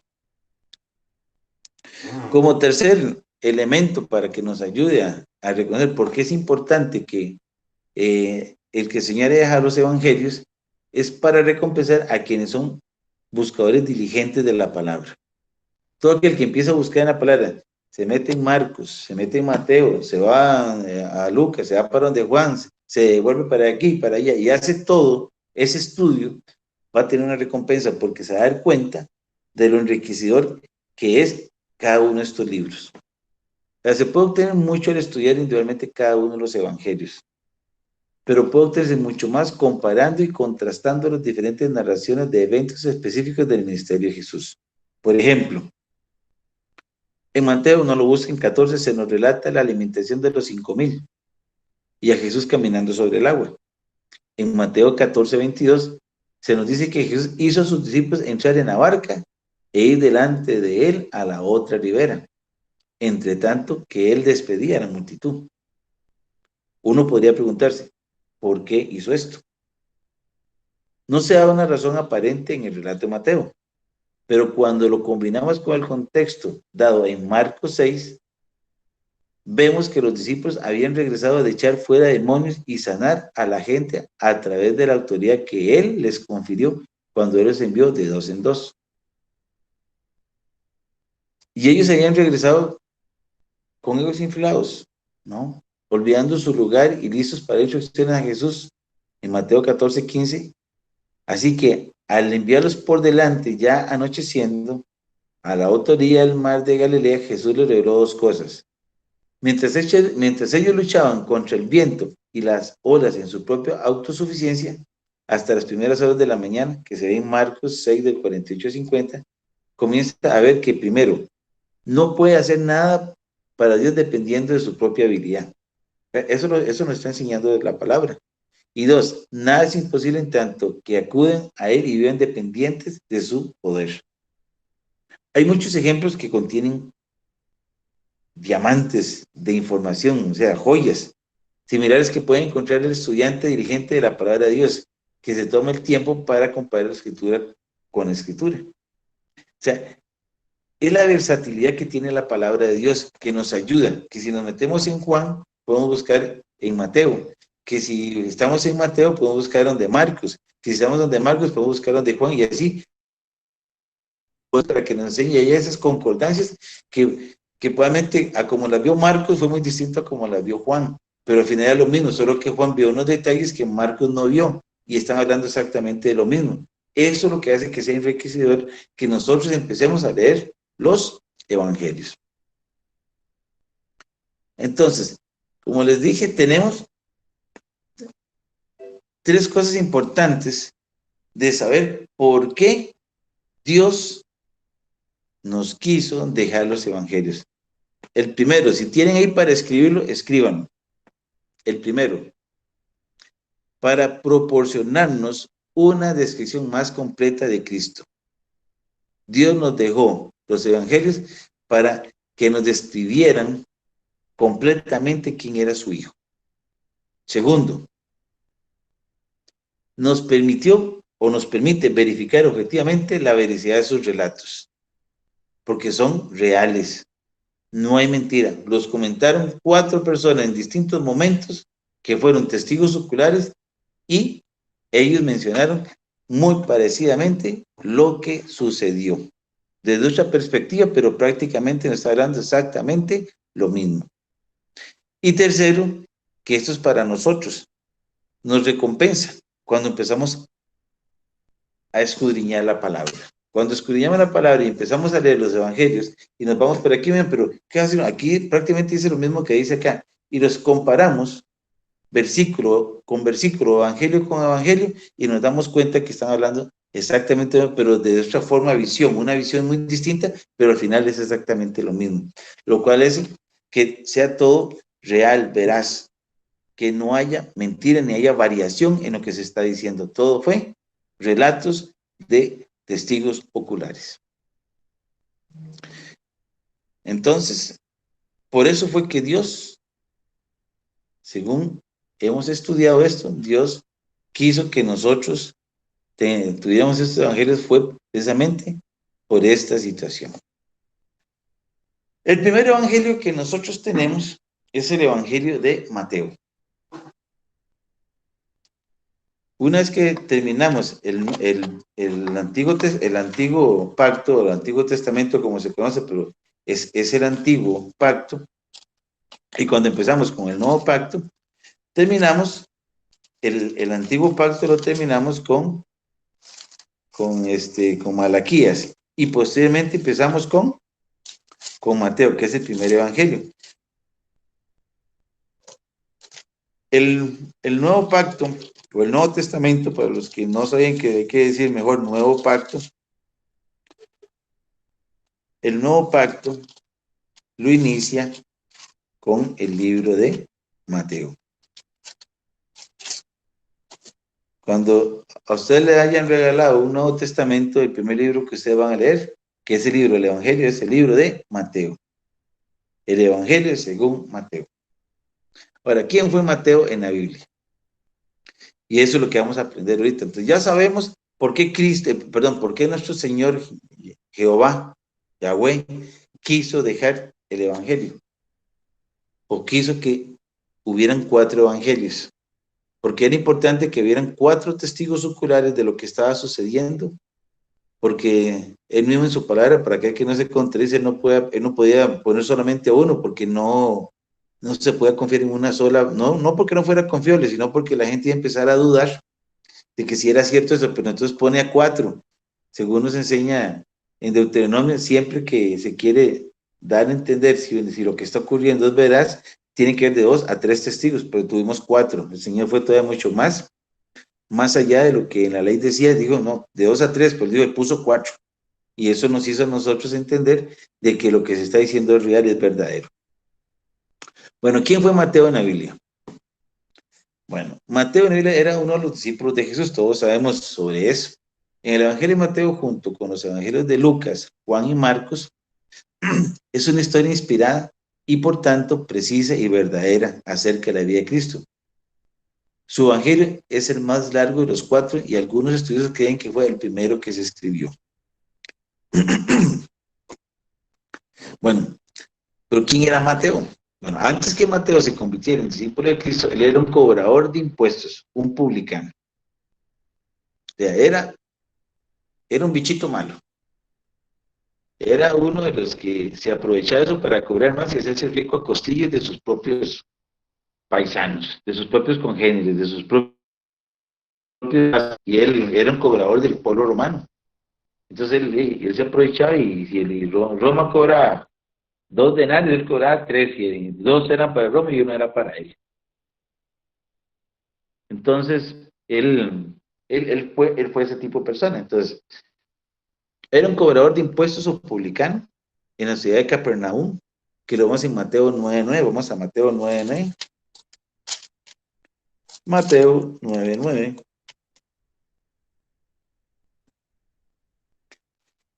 Como tercer elemento para que nos ayude a reconocer por qué es importante que el que el Señor deja los evangelios, es para recompensar a quienes son buscadores diligentes de la palabra. Todo aquel que empieza a buscar en la palabra, se mete en Marcos, se mete en Mateo, se va a Lucas, se va para donde Juan, se devuelve para aquí, para allá, y hace todo ese estudio, va a tener una recompensa, porque se va a dar cuenta de lo enriquecedor que es cada uno de estos libros. O sea, se puede obtener mucho al estudiar individualmente cada uno de los evangelios, pero puede obtenerse mucho más comparando y contrastando las diferentes narraciones de eventos específicos del ministerio de Jesús. Por ejemplo, en Mateo, no lo busquen, 14, se nos relata la alimentación de los 5,000 y a Jesús caminando sobre el agua. En Mateo 14, 22, se nos dice que Jesús hizo a sus discípulos entrar en la barca e ir delante de él a la otra ribera, entre tanto que él despedía a la multitud. Uno podría preguntarse, ¿por qué hizo esto? No se da una razón aparente en el relato de Mateo, pero cuando lo combinamos con el contexto dado en Marcos 6, vemos que los discípulos habían regresado de echar fuera demonios y sanar a la gente a través de la autoridad que él les confirió cuando él los envió de 2 en 2. Y ellos habían regresado con egos inflados, ¿no? Olvidando su lugar y listos para ir a Jesús. En Mateo 14, 15 Así que al enviarlos por delante, ya anocheciendo, a la otra orilla del mar de Galilea, Jesús les reveló dos cosas. Mientras ellos luchaban contra el viento y las olas en su propia autosuficiencia, hasta las primeras horas de la mañana, que se ve en Marcos 6, del 48 al 50, comienza a ver que primero, no puede hacer nada para Dios dependiendo de su propia habilidad. Eso nos está enseñando la palabra. Y dos, nada es imposible en tanto que acuden a Él y viven dependientes de su poder. Hay muchos ejemplos que contienen diamantes de información, o sea, joyas, similares que puede encontrar el estudiante dirigente de la palabra de Dios, que se toma el tiempo para comparar la escritura con la escritura. O sea, es la versatilidad que tiene la palabra de Dios, que nos ayuda, que si nos metemos en Juan, podemos buscar en Mateo, que si estamos en Mateo, podemos buscar donde Marcos, si estamos donde Marcos, podemos buscar donde Juan, y así, pues, para que nos enseñe ella esas concordancias que probablemente a como las vio Marcos fue muy distinto a como las vio Juan, pero al final es lo mismo, solo que Juan vio unos detalles que Marcos no vio, y están hablando exactamente de lo mismo. Eso es lo que hace que sea enriquecedor, que nosotros empecemos a leer los evangelios. Entonces, como les dije, tenemos tres cosas importantes de saber por qué Dios nos quiso dejar los evangelios. El primero, si tienen ahí para escribirlo, escríbanlo. El primero, para proporcionarnos una descripción más completa de Cristo. Dios nos dejó los evangelios para que nos describieran completamente quién era su Hijo. Segundo, nos permitió o nos permite verificar objetivamente la veracidad de sus relatos, porque son reales, no hay mentira. Los comentaron 4 personas en distintos momentos que fueron testigos oculares y ellos mencionaron muy parecidamente lo que sucedió. Desde otra perspectiva, pero prácticamente nos está hablando exactamente lo mismo. Y tercero, que esto es para nosotros, nos recompensa cuando empezamos a escudriñar la palabra. Cuando escudriñamos la palabra y empezamos a leer los evangelios y nos vamos por aquí, pero ¿qué hacen? Aquí prácticamente dice lo mismo que dice acá. Y los comparamos versículo con versículo, evangelio con evangelio, y nos damos cuenta que están hablando exactamente, pero de otra forma, una visión muy distinta, pero al final es exactamente lo mismo. Lo cual es que sea todo real, veraz, que no haya mentira ni haya variación en lo que se está diciendo. Todo fue relatos de testigos oculares. Entonces, por eso fue que Dios, según hemos estudiado esto, Dios quiso que nosotros tuviéramos estos evangelios fue precisamente por esta situación. El primer evangelio que nosotros tenemos es el evangelio de Mateo. Una vez que terminamos el antiguo pacto, el Antiguo Testamento como se conoce, pero es el antiguo pacto, y cuando empezamos con el nuevo pacto, terminamos, el antiguo pacto lo terminamos con Malaquías, y posteriormente empezamos con Mateo, que es el primer evangelio. El nuevo pacto, o el Nuevo Testamento, para los que no saben qué hay que decir mejor, nuevo pacto, el nuevo pacto lo inicia con el libro de Mateo. Cuando a usted le hayan regalado un Nuevo Testamento, el primer libro que ustedes van a leer, que es el libro del Evangelio, es el libro de Mateo. El Evangelio según Mateo. Ahora, ¿quién fue Mateo en la Biblia? Y eso es lo que vamos a aprender ahorita. Entonces ya sabemos por qué por qué nuestro Señor Jehová, Yahweh, quiso dejar el Evangelio. O quiso que hubieran 4 evangelios. Porque era importante que hubieran 4 testigos oculares de lo que estaba sucediendo. Porque él mismo en su palabra, para que no se contradice, él no podía poner solamente a uno, porque no se puede confiar en una sola, no porque no fuera confiable, sino porque la gente iba a empezar a dudar de que si era cierto eso, pero entonces pone a 4, según nos enseña en Deuteronomio, siempre que se quiere dar a entender si lo que está ocurriendo es veraz, tiene que haber de 2 a 3 testigos, pero tuvimos 4, el Señor fue todavía mucho más allá de lo que en la ley decía, digo, no, de 2 a 3, pues digo, él puso 4, y eso nos hizo a nosotros entender de que lo que se está diciendo es real y es verdadero. Bueno, ¿quién fue Mateo en la Biblia? Bueno, Mateo en la Biblia era uno de los discípulos de Jesús, todos sabemos sobre eso. En el Evangelio de Mateo, junto con los Evangelios de Lucas, Juan y Marcos, es una historia inspirada y por tanto precisa y verdadera acerca de la vida de Cristo. Su Evangelio es el más largo de los 4 y algunos estudiosos creen que fue el primero que se escribió. Bueno, pero ¿quién era Mateo? Bueno, antes que Mateo se convirtiera en discípulo de Cristo, él era un cobrador de impuestos, un publicano. O sea, era un bichito malo. Era uno de los que se aprovechaba de eso para cobrar más y hacerse rico a costillas de sus propios paisanos, de sus propios congéneres, de sus propios... Y él era un cobrador del pueblo romano. Entonces él se aprovechaba y si Roma cobra 2 denarios, él cobraba 3, y 2 eran para Roma y 1 era para él. Entonces, él fue ese tipo de persona. Entonces, era un cobrador de impuestos o publicano en la ciudad de Capernaum, que lo vemos en Mateo 9:9. Vamos a Mateo 9:9. Mateo 9:9.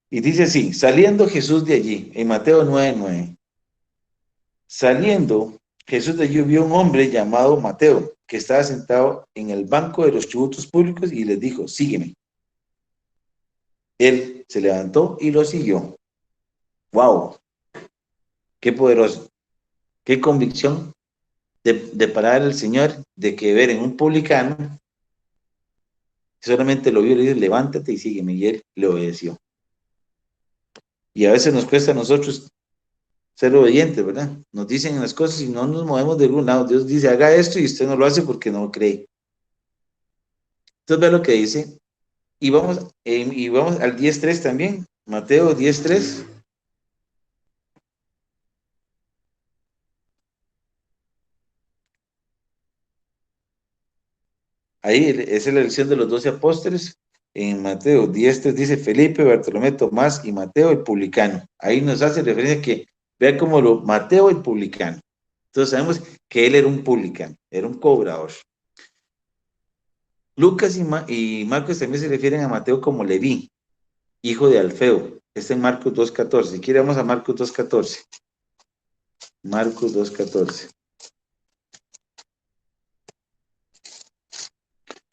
Y dice así, saliendo Jesús de allí, en Mateo 9:9. Saliendo Jesús de allí vio un hombre llamado Mateo, que estaba sentado en el banco de los tributos públicos y les dijo, sígueme. Él se levantó y lo siguió. ¡Wow! ¡Qué poderoso! ¡Qué convicción de parar al Señor, de que ver en un publicano, solamente lo vio y le dijo, levántate y sígueme, y él le obedeció. Y a veces nos cuesta a nosotros ser obedientes, ¿verdad? Nos dicen las cosas y no nos movemos de algún lado. Dios dice, haga esto y usted no lo hace porque no cree. Entonces ve lo que dice. Y vamos al 10:3 también. Mateo 10:3. Ahí es la elección de los 12 apóstoles. En Mateo 10:3 dice Felipe, Bartolomé, Tomás y Mateo el publicano. Ahí nos hace referencia que vea como Mateo el publicano. Entonces sabemos que él era un publicano, era un cobrador. Lucas y Marcos también se refieren a Mateo como Leví, hijo de Alfeo. Está en Marcos 2:14. Si quiere vamos a Marcos 2:14. Marcos 2:14.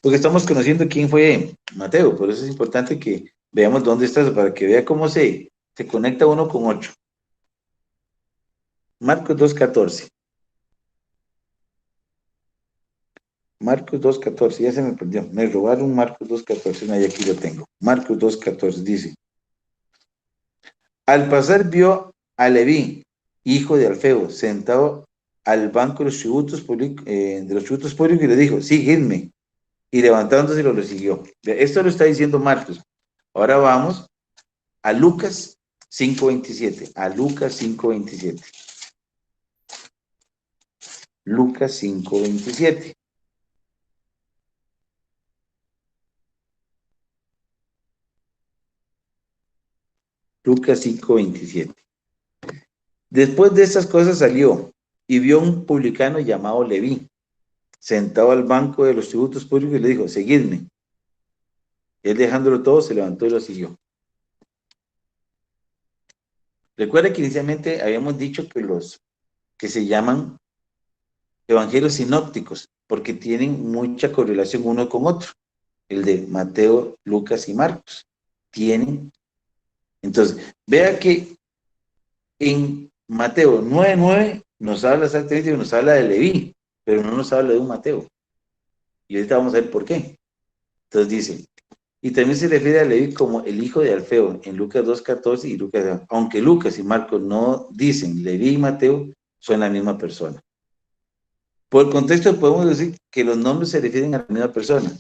Porque estamos conociendo quién fue Mateo, por eso es importante que veamos dónde está, para que vea cómo se conecta uno con otro. Marcos 2:14. Marcos 2:14, ya se me perdió. Me robaron Marcos 2:14, no, y aquí lo tengo. Marcos 2:14 dice, al pasar vio a Leví, hijo de Alfeo, sentado al banco de los tributos públicos y le dijo, sígueme. Y levantándose lo siguió. Esto lo está diciendo Marcos. Ahora vamos a Lucas 5:27. A Lucas 5:27. Lucas 5:27. Lucas 5:27. Después de estas cosas salió y vio un publicano llamado Leví, sentado al banco de los tributos públicos y le dijo, seguidme. Él dejándolo todo, se levantó y lo siguió. Recuerda que inicialmente habíamos dicho que los que se llaman evangelios sinópticos, porque tienen mucha correlación uno con otro. El de Mateo, Lucas y Marcos. Tienen. Entonces, vea que en Mateo 9:9 nos habla exactamente, nos habla de Leví, pero no nos habla de un Mateo. Y ahorita vamos a ver por qué. Entonces dice, y también se refiere a Leví como el hijo de Alfeo en Lucas 2:14 y Lucas, aunque Lucas y Marcos no dicen Leví y Mateo, son la misma persona. Por el contexto podemos decir que los nombres se refieren a la misma persona.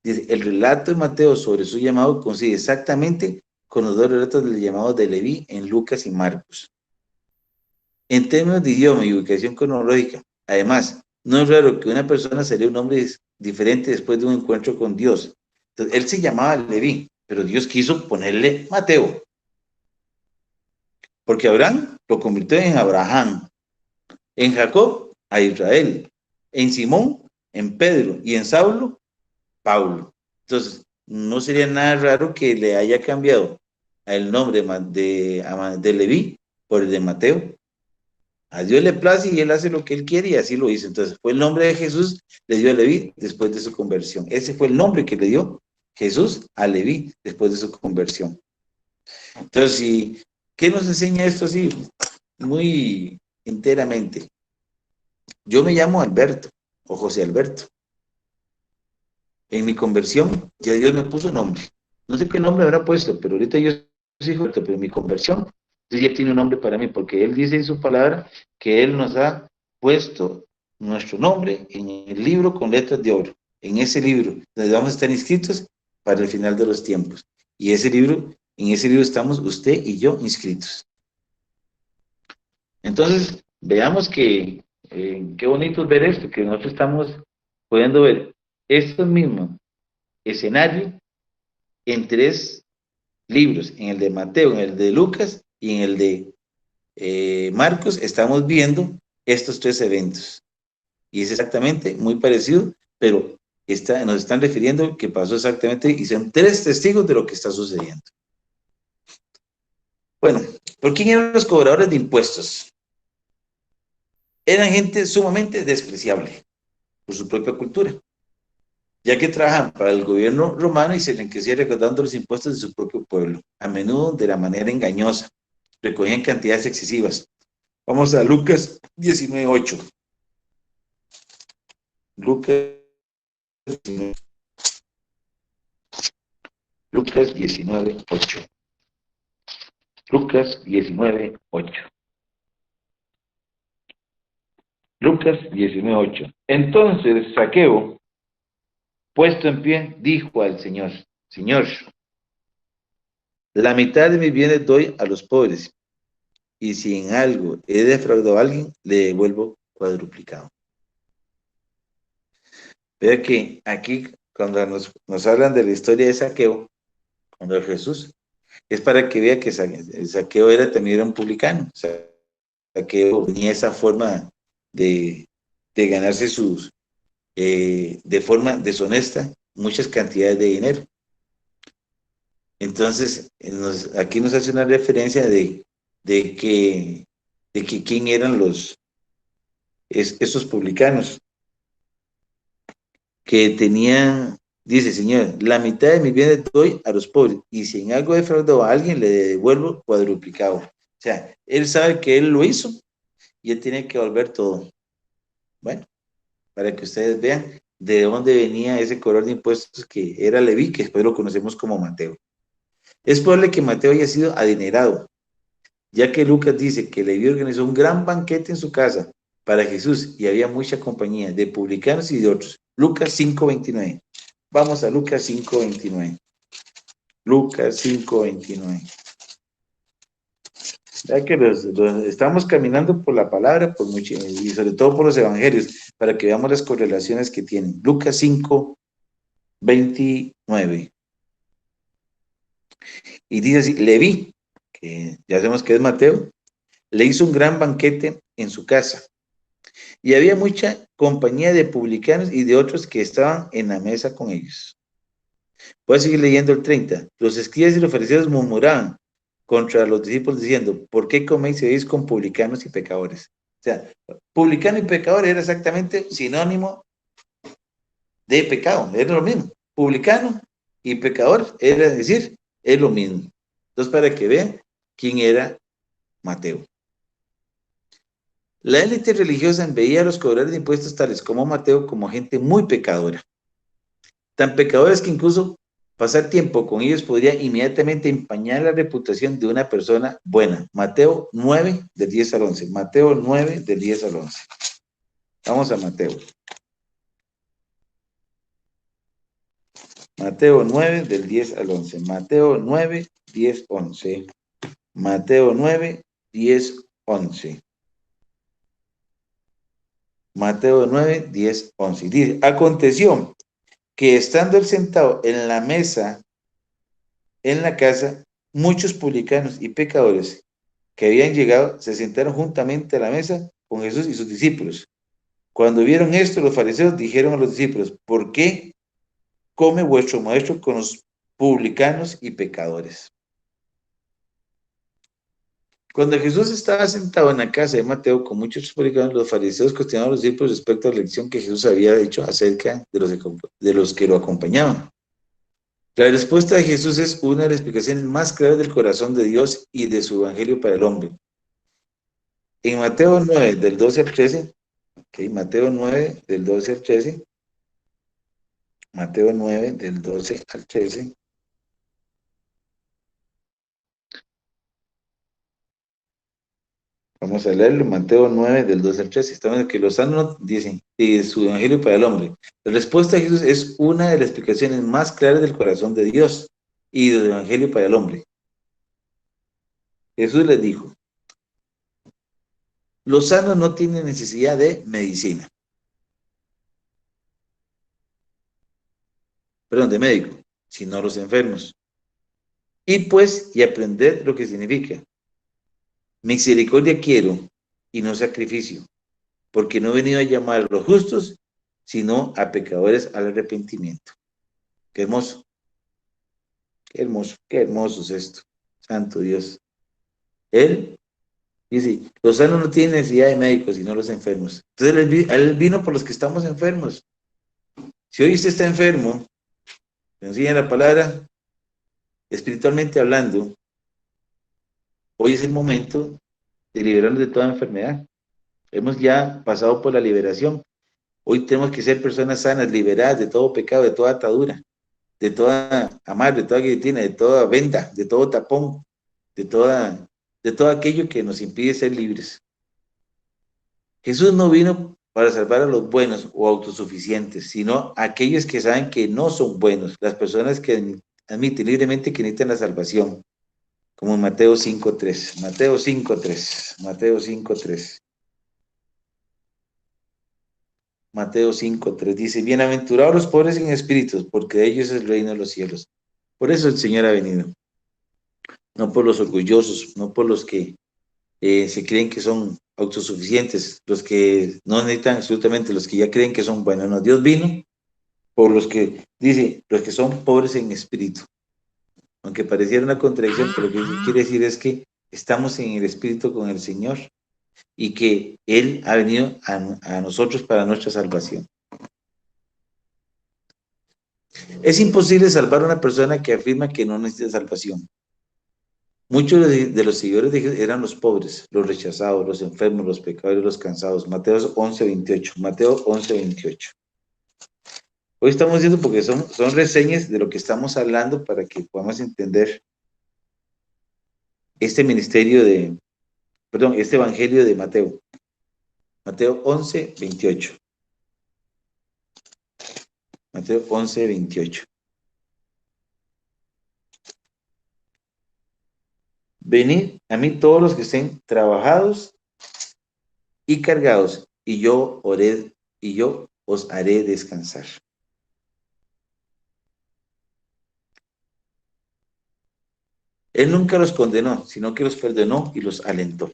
Dice, el relato de Mateo sobre su llamado coincide exactamente con los dos relatos del llamado de Leví en Lucas y Marcos. En términos de idioma y ubicación cronológica, además, no es raro que una persona sería un nombre diferente después de un encuentro con Dios. Entonces, él se llamaba Leví, pero Dios quiso ponerle Mateo, porque Abraham lo convirtió en Abraham, en Jacob a Israel, en Simón, en Pedro y en Saulo, Pablo. Entonces, no sería nada raro que le haya cambiado el nombre de Leví por el de Mateo. A Dios le place y él hace lo que él quiere y así lo hizo. Entonces, fue el nombre de Jesús, le dio a Leví después de su conversión. Ese fue el nombre que le dio Jesús a Leví después de su conversión. Entonces, ¿qué nos enseña esto así? Muy enteramente. Yo me llamo Alberto o José Alberto. En mi conversión, ya Dios me puso nombre. No sé qué nombre habrá puesto, pero ahorita yo soy Alberto, pero en mi conversión, Dios ya tiene un nombre para mí, porque Él dice en su palabra que Él nos ha puesto nuestro nombre en el libro con letras de oro. En ese libro, donde vamos a estar inscritos para el final de los tiempos. Y ese libro, en ese libro estamos usted y yo inscritos. Entonces, veamos que qué bonito es ver esto, que nosotros estamos pudiendo ver esto mismo escenario en tres libros, en el de Mateo, en el de Lucas y en el de Marcos, estamos viendo estos tres eventos. Y es exactamente muy parecido, pero nos están refiriendo que pasó exactamente y son tres testigos de lo que está sucediendo. Bueno, ¿por quién eran los cobradores de impuestos? Eran gente sumamente despreciable por su propia cultura, ya que trabajaban para el gobierno romano y se enriquecían recaudando los impuestos de su propio pueblo, a menudo de la manera engañosa, recogían cantidades excesivas. Vamos a Lucas 19:8. Lucas 19:8. Lucas 19:8. Lucas 19:8. Entonces Zaqueo, puesto en pie, dijo al Señor, Señor, la mitad de mis bienes doy a los pobres, y si en algo he defraudado a alguien, le devuelvo cuadruplicado. Vea que aquí, cuando nos hablan de la historia de Zaqueo, cuando Jesús, es para que vea que Zaqueo también era un publicano. Zaqueo tenía esa forma de ganarse de forma deshonesta, muchas cantidades de dinero. Entonces, aquí nos hace una referencia de que quién eran esos publicanos, que tenían, dice, Señor, la mitad de mis bienes doy a los pobres, y si en algo defraudó a alguien, le devuelvo cuadruplicado. O sea, él sabe que él lo hizo, y él tiene que volver todo. Bueno, para que ustedes vean de dónde venía ese cobrador de impuestos que era Leví, que después lo conocemos como Mateo. Es probable que Mateo haya sido adinerado, ya que Lucas dice que Leví organizó un gran banquete en su casa para Jesús y había mucha compañía de publicanos y de otros. Lucas 5:29. Vamos a Lucas 5:29. Lucas 5:29. Ya que estamos caminando por la palabra y sobre todo por los evangelios, para que veamos las correlaciones que tienen. Lucas 5:29. Y dice así, Leví, que ya sabemos que es Mateo, le hizo un gran banquete en su casa. Y había mucha compañía de publicanos y de otros que estaban en la mesa con ellos. Voy a seguir leyendo el 30. Los escribas y los fariseos murmuraban contra los discípulos diciendo, ¿por qué coméis y bebéis con publicanos y pecadores? O sea, publicano y pecador era exactamente sinónimo de pecado, era lo mismo. Publicano y pecador era decir, es lo mismo. Entonces, para que vean quién era Mateo. La élite religiosa veía a los cobradores de impuestos tales como Mateo como gente muy pecadora. Tan pecadores que incluso pasar tiempo con ellos podría inmediatamente empañar la reputación de una persona buena. Mateo 9, del 10 al 11. Mateo 9, del 10 al 11. Vamos a Mateo. Mateo 9, del 10 al 11. Mateo 9, 10, 11. Mateo 9, 10, 11. Mateo 9, 10, 11. Dice, aconteció que estando él sentado en la mesa, en la casa, muchos publicanos y pecadores que habían llegado se sentaron juntamente a la mesa con Jesús y sus discípulos. Cuando vieron esto, los fariseos dijeron a los discípulos, ¿por qué come vuestro maestro con los publicanos y pecadores? Cuando Jesús estaba sentado en la casa de Mateo con muchos publicanos, los fariseos cuestionaron a los discípulos respecto a la lección que Jesús había hecho acerca de los que lo acompañaban. La respuesta de Jesús es una de las explicaciones más claras del corazón de Dios y de su evangelio para el hombre. En Mateo 9, del 12 al 13, okay, Mateo 9, del 12 al 13, Mateo 9, del 12 al 13, vamos a leerlo, Mateo 9, del 12 al 13. Estamos en que los sanos dicen, y su evangelio para el hombre. La respuesta de Jesús es una de las explicaciones más claras del corazón de Dios y del evangelio para el hombre. Jesús les dijo, los sanos no tienen necesidad de medicina, perdón, de médico, sino los enfermos. Y pues, y aprender lo que significa. Misericordia quiero y no sacrificio, porque no he venido a llamar a los justos, sino a pecadores al arrepentimiento. Qué hermoso, qué hermoso es esto. Santo Dios. Él dice, los sanos no tienen necesidad de médicos, sino los enfermos. Entonces, él vino por los que estamos enfermos. Si hoy usted está enfermo, me enseña la palabra, espiritualmente hablando, hoy es el momento de liberarnos de toda enfermedad. Hemos ya pasado por la liberación. Hoy tenemos que ser personas sanas, liberadas de todo pecado, de toda atadura, de toda amarre, de toda guillotina, de toda venda, de todo tapón, de todo aquello que nos impide ser libres. Jesús no vino para salvar a los buenos o autosuficientes, sino a aquellos que saben que no son buenos, las personas que admiten libremente que necesitan la salvación, como en Mateo 5.3, Mateo 5.3, Mateo 5.3. Mateo 5.3 dice, bienaventurados los pobres en espíritu, porque de ellos es el reino de los cielos. Por eso el Señor ha venido, no por los orgullosos, no por los que se creen que son autosuficientes, los que no necesitan absolutamente, los que ya creen que son buenos. No, Dios vino por los que, dice, los que son pobres en espíritu. Aunque pareciera una contradicción, pero lo que quiere decir es que estamos en el espíritu con el Señor y que Él ha venido a nosotros para nuestra salvación. Es imposible salvar a una persona que afirma que no necesita salvación. Muchos de los seguidores de Jesús eran los pobres, los rechazados, los enfermos, los pecadores, los cansados. Mateo 11:28. Mateo 11:28. Hoy estamos viendo porque son reseñas de lo que estamos hablando para que podamos entender este este evangelio de Mateo. Mateo 11:28. Mateo 11:28. Venid a mí todos los que estén trabajados y cargados, y yo os haré descansar. Él nunca los condenó, sino que los perdonó y los alentó.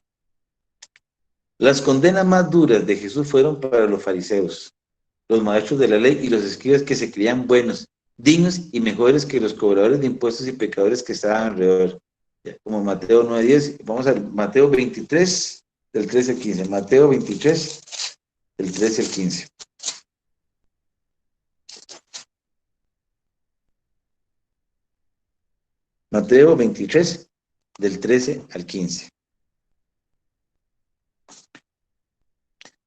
Las condenas más duras de Jesús fueron para los fariseos, los maestros de la ley y los escribas que se creían buenos, dignos y mejores que los cobradores de impuestos y pecadores que estaban alrededor. Como Mateo 9:10, vamos a Mateo 23, del 13 al 15. Mateo 23, del 13 al 15. Mateo 23, del 13 al 15.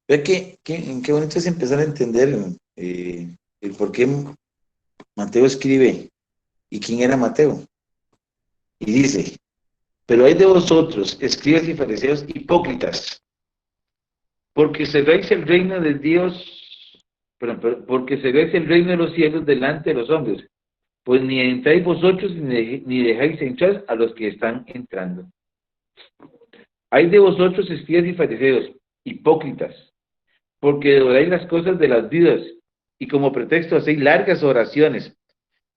Ve qué bonito es empezar a entender el por qué Mateo escribe y quién era Mateo. Y dice, pero hay de vosotros, escribas y fariseos hipócritas, porque cerráis el reino de Dios, porque cerráis el reino de los cielos delante de los hombres. pues ni entráis vosotros ni dejáis entrar a los que están entrando. Hay de vosotros, escribas y fariseos, hipócritas, porque devoráis las cosas de las vidas, y como pretexto hacéis largas oraciones,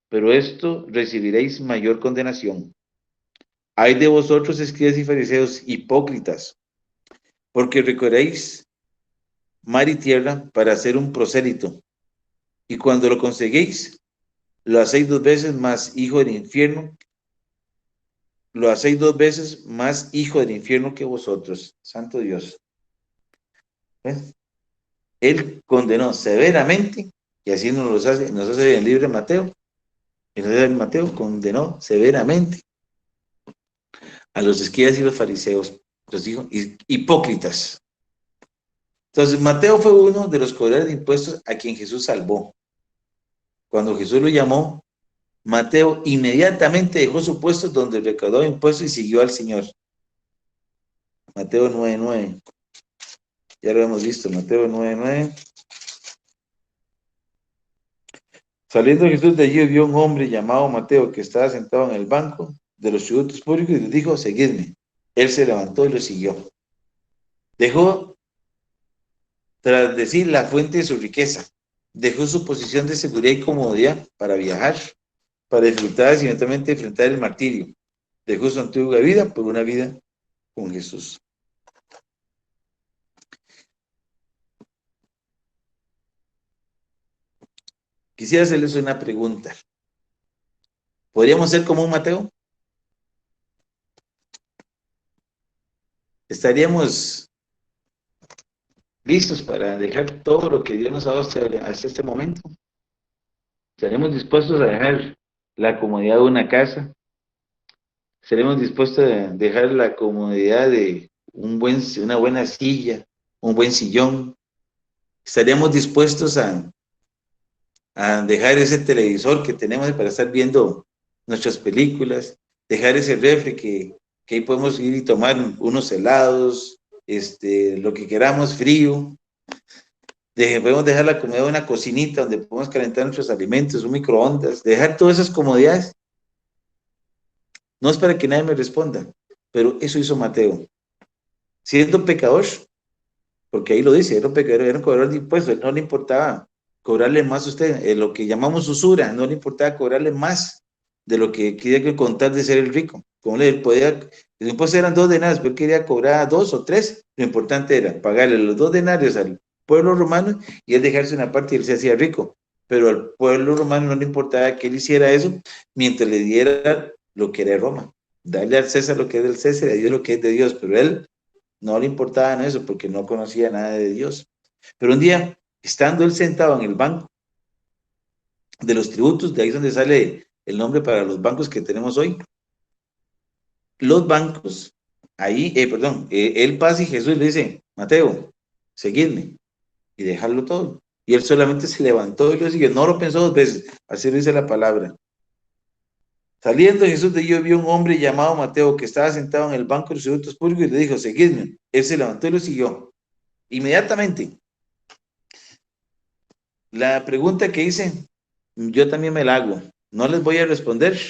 pero esto recibiréis mayor condenación. Hay de vosotros, escribas y fariseos, hipócritas, porque recorréis mar y tierra para hacer un prosélito, y cuando lo conseguís, lo hacéis 2 veces más hijo del infierno, lo hacéis 2 veces más hijo del infierno que vosotros. Santo Dios. ¿Ves? Él condenó severamente, y así nos hace en el libro de Mateo, el Mateo condenó severamente a los escribas y los fariseos, los dijo hipócritas. Entonces, Mateo fue uno de los cobradores de impuestos a quien Jesús salvó. Cuando Jesús lo llamó, Mateo inmediatamente dejó su puesto donde recaudó impuestos y siguió al Señor. Mateo 9:9. Ya lo hemos visto, Mateo 9:9. Saliendo Jesús de allí, vio un hombre llamado Mateo que estaba sentado en el banco de los tributos públicos y le dijo, seguidme. Él se levantó y lo siguió. Dejó, tras decir, la fuente de su riqueza. Dejó su posición de seguridad y comodidad para viajar, para disfrutar y eventualmente enfrentar el martirio. Dejó su antigua vida por una vida con Jesús. Quisiera hacerles una pregunta. ¿Podríamos ser como un Mateo? ¿Estaríamos listos para dejar todo lo que Dios nos ha dado hasta este momento? ¿Estaremos dispuestos a dejar la comodidad de una casa? ¿Estaremos dispuestos a dejar la comodidad de una buena silla, un buen sillón? ¿Estaríamos dispuestos a dejar ese televisor que tenemos para estar viendo nuestras películas? Dejar ese refri que ahí podemos ir y tomar unos helados, lo que queramos frío. Podemos dejar la comida de una cocinita donde podemos calentar nuestros alimentos, un microondas, dejar todas esas comodidades. No es para que nadie me responda, pero eso hizo Mateo. Siendo pecador, porque ahí lo dice, era un pecador, era un cobrador de impuestos, no le importaba cobrarle más a usted, lo que llamamos usura, no le importaba cobrarle más de lo que quería que contar de ser el rico. Como le podía, los impuestos eran 2 denarios, pero él quería cobrar 2 o 3, lo importante era pagarle los 2 denarios al pueblo romano y él dejarse una parte y él se hacía rico. Pero al pueblo romano no le importaba que él hiciera eso mientras le diera lo que era de Roma. Darle al César lo que es del César y a Dios lo que es de Dios, pero él no le importaba eso porque no conocía nada de Dios. Pero un día, estando él sentado en el banco de los tributos, de ahí es donde sale el nombre para los bancos que tenemos hoy, los bancos, ahí, él pasa y Jesús le dice, Mateo, seguidme y dejarlo todo. Y él solamente se levantó y lo siguió, no lo pensó 2 veces, así lo dice la palabra. Saliendo Jesús de allí, vio un hombre llamado Mateo que estaba sentado en el banco de los tributos públicos y le dijo, seguidme. Él se levantó y lo siguió. Inmediatamente. La pregunta que hice, yo también me la hago. No les voy a responder,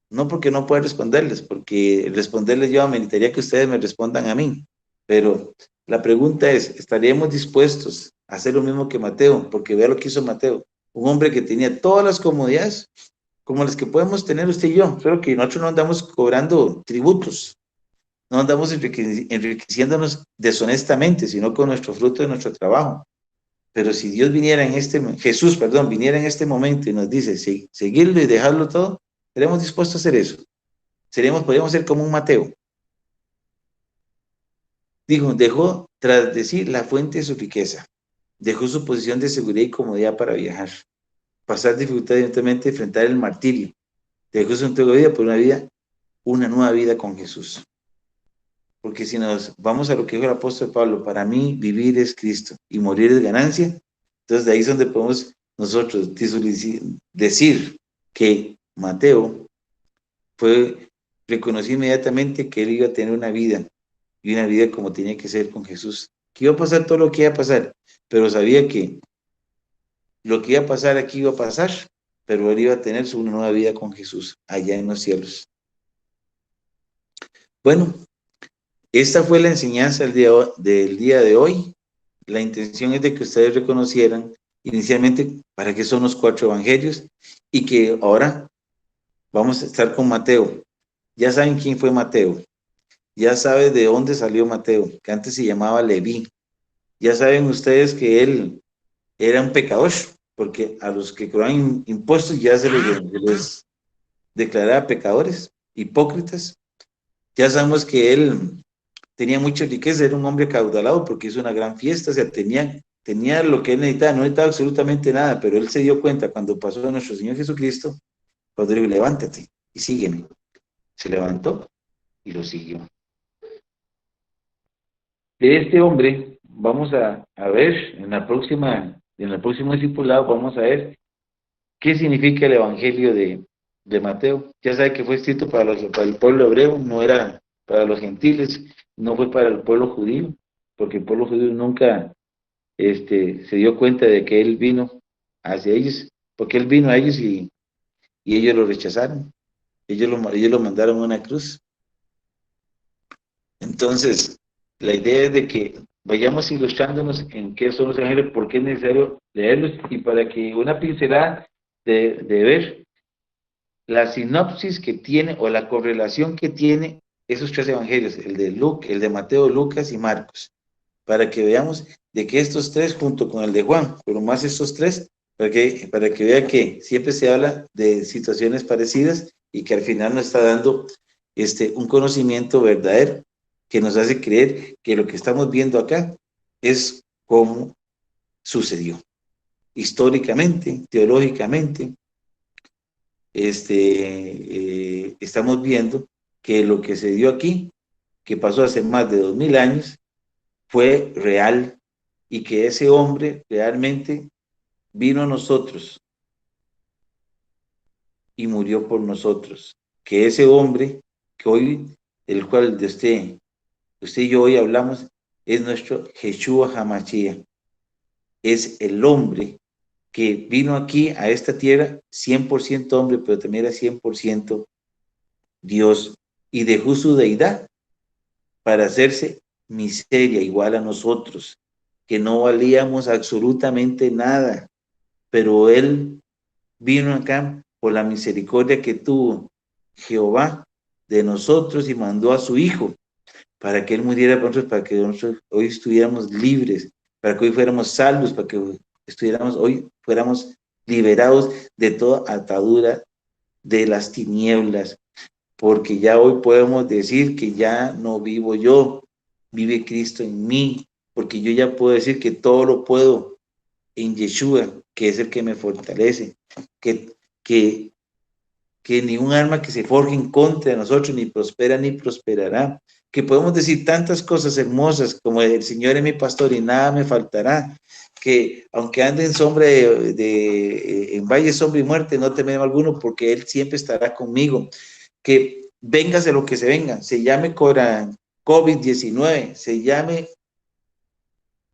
no porque no pueda responderles, porque responderles yo ameritaría que ustedes me respondan a mí. Pero la pregunta es, ¿estaríamos dispuestos a hacer lo mismo que Mateo? Porque vea lo que hizo Mateo. Un hombre que tenía todas las comodidades, como las que podemos tener usted y yo. Solo que nosotros no andamos cobrando tributos, no andamos enriqueciéndonos deshonestamente, sino con nuestro fruto de nuestro trabajo. Pero si Dios viniera Jesús, viniera en este momento y nos dice, seguirlo y dejarlo todo, ¿seremos dispuestos a hacer eso? Podríamos ser como un Mateo. Dijo, dejó tras de sí la fuente de su riqueza, dejó su posición de seguridad y comodidad para viajar, pasar dificultad y eventualmente enfrentar el martirio, dejó su antigua vida por una nueva vida con Jesús. Porque si nos vamos a lo que dijo el apóstol Pablo, para mí vivir es Cristo y morir es ganancia, entonces de ahí es donde podemos nosotros decir que Mateo reconoció inmediatamente que él iba a tener una vida, y una vida como tenía que ser con Jesús, que iba a pasar todo lo que iba a pasar, pero sabía que lo que iba a pasar aquí iba a pasar, pero él iba a tener su nueva vida con Jesús, allá en los cielos. Bueno, esta fue la enseñanza del día de hoy. La intención es de que ustedes reconocieran inicialmente para qué son los 4 evangelios y que ahora vamos a estar con Mateo. Ya saben quién fue Mateo. Ya saben de dónde salió Mateo, que antes se llamaba Leví. Ya saben ustedes que él era un pecador, porque a los que cobraban impuestos ya se les declaraba pecadores, hipócritas. Ya sabemos que él tenía mucha riqueza, era un hombre acaudalado porque hizo una gran fiesta, o sea, tenía lo que él necesitaba, no necesitaba absolutamente nada, pero él se dio cuenta cuando pasó a nuestro Señor Jesucristo, cuando dijo, levántate y sígueme. Se levantó y lo siguió. De este hombre vamos a ver en el próximo discipulado, vamos a ver qué significa el Evangelio de Mateo. Ya sabe que fue escrito para el pueblo hebreo, no era para los gentiles, no fue para el pueblo judío, porque el pueblo judío nunca se dio cuenta de que él vino hacia ellos, porque él vino a ellos y ellos lo rechazaron, ellos lo mandaron a una cruz. Entonces, la idea es de que vayamos ilustrándonos en qué son los evangelios, por qué es necesario leerlos, y para que una pincelada de ver la sinopsis que tiene o la correlación que tiene esos 3 evangelios, el de Mateo, Lucas y Marcos, para que veamos de que estos 3 junto con el de Juan, pero más estos 3, para que vea que siempre se habla de situaciones parecidas y que al final nos está dando un conocimiento verdadero que nos hace creer que lo que estamos viendo acá es cómo sucedió históricamente, teológicamente. Estamos viendo que lo que se dio aquí, que pasó hace más de 2000 años, fue real y que ese hombre realmente vino a nosotros y murió por nosotros. Que ese hombre que hoy, el cual de usted y yo hoy hablamos, es nuestro Yeshua HaMashiach. Es el hombre que vino aquí a esta tierra 100% hombre, pero también era 100% Dios, y dejó su deidad para hacerse miseria igual a nosotros, que no valíamos absolutamente nada, pero él vino acá por la misericordia que tuvo Jehová de nosotros y mandó a su hijo para que él muriera por nosotros, para que nosotros hoy estuviéramos libres, para que hoy fuéramos salvos, para que hoy fuéramos liberados de toda atadura de las tinieblas, porque ya hoy podemos decir que ya no vivo yo, vive Cristo en mí, porque yo ya puedo decir que todo lo puedo en Yeshua, que es el que me fortalece, que, que, que ni un arma que se forje en contra de nosotros ni prospera ni prosperará, que podemos decir tantas cosas hermosas como el Señor es mi pastor y nada me faltará, que aunque ande en sombra en valle sombra y muerte, no temeré alguno porque Él siempre estará conmigo, que véngase lo que se venga, se llame COVID-19, se llame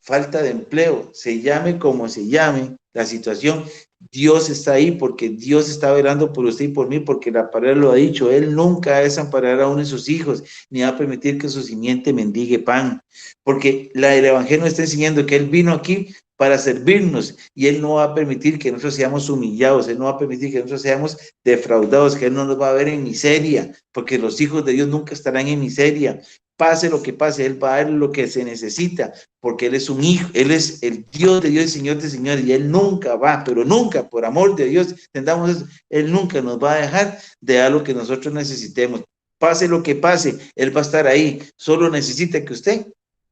falta de empleo, se llame como se llame la situación, Dios está ahí porque Dios está velando por usted y por mí, porque la palabra lo ha dicho, Él nunca va a desamparar a uno de sus hijos, ni va a permitir que su simiente mendigue pan, porque el Evangelio está enseñando que Él vino aquí para servirnos y Él no va a permitir que nosotros seamos humillados, Él no va a permitir que nosotros seamos defraudados, que Él no nos va a ver en miseria, porque los hijos de Dios nunca estarán en miseria. Pase lo que pase, Él va a dar lo que se necesita, porque Él es un hijo, Él es el Dios de Dios, el Señor de señores, y Él nunca va, pero nunca, por amor de Dios, entendamos eso, Él nunca nos va a dejar de dar lo que nosotros necesitemos. Pase lo que pase, Él va a estar ahí, solo necesita que usted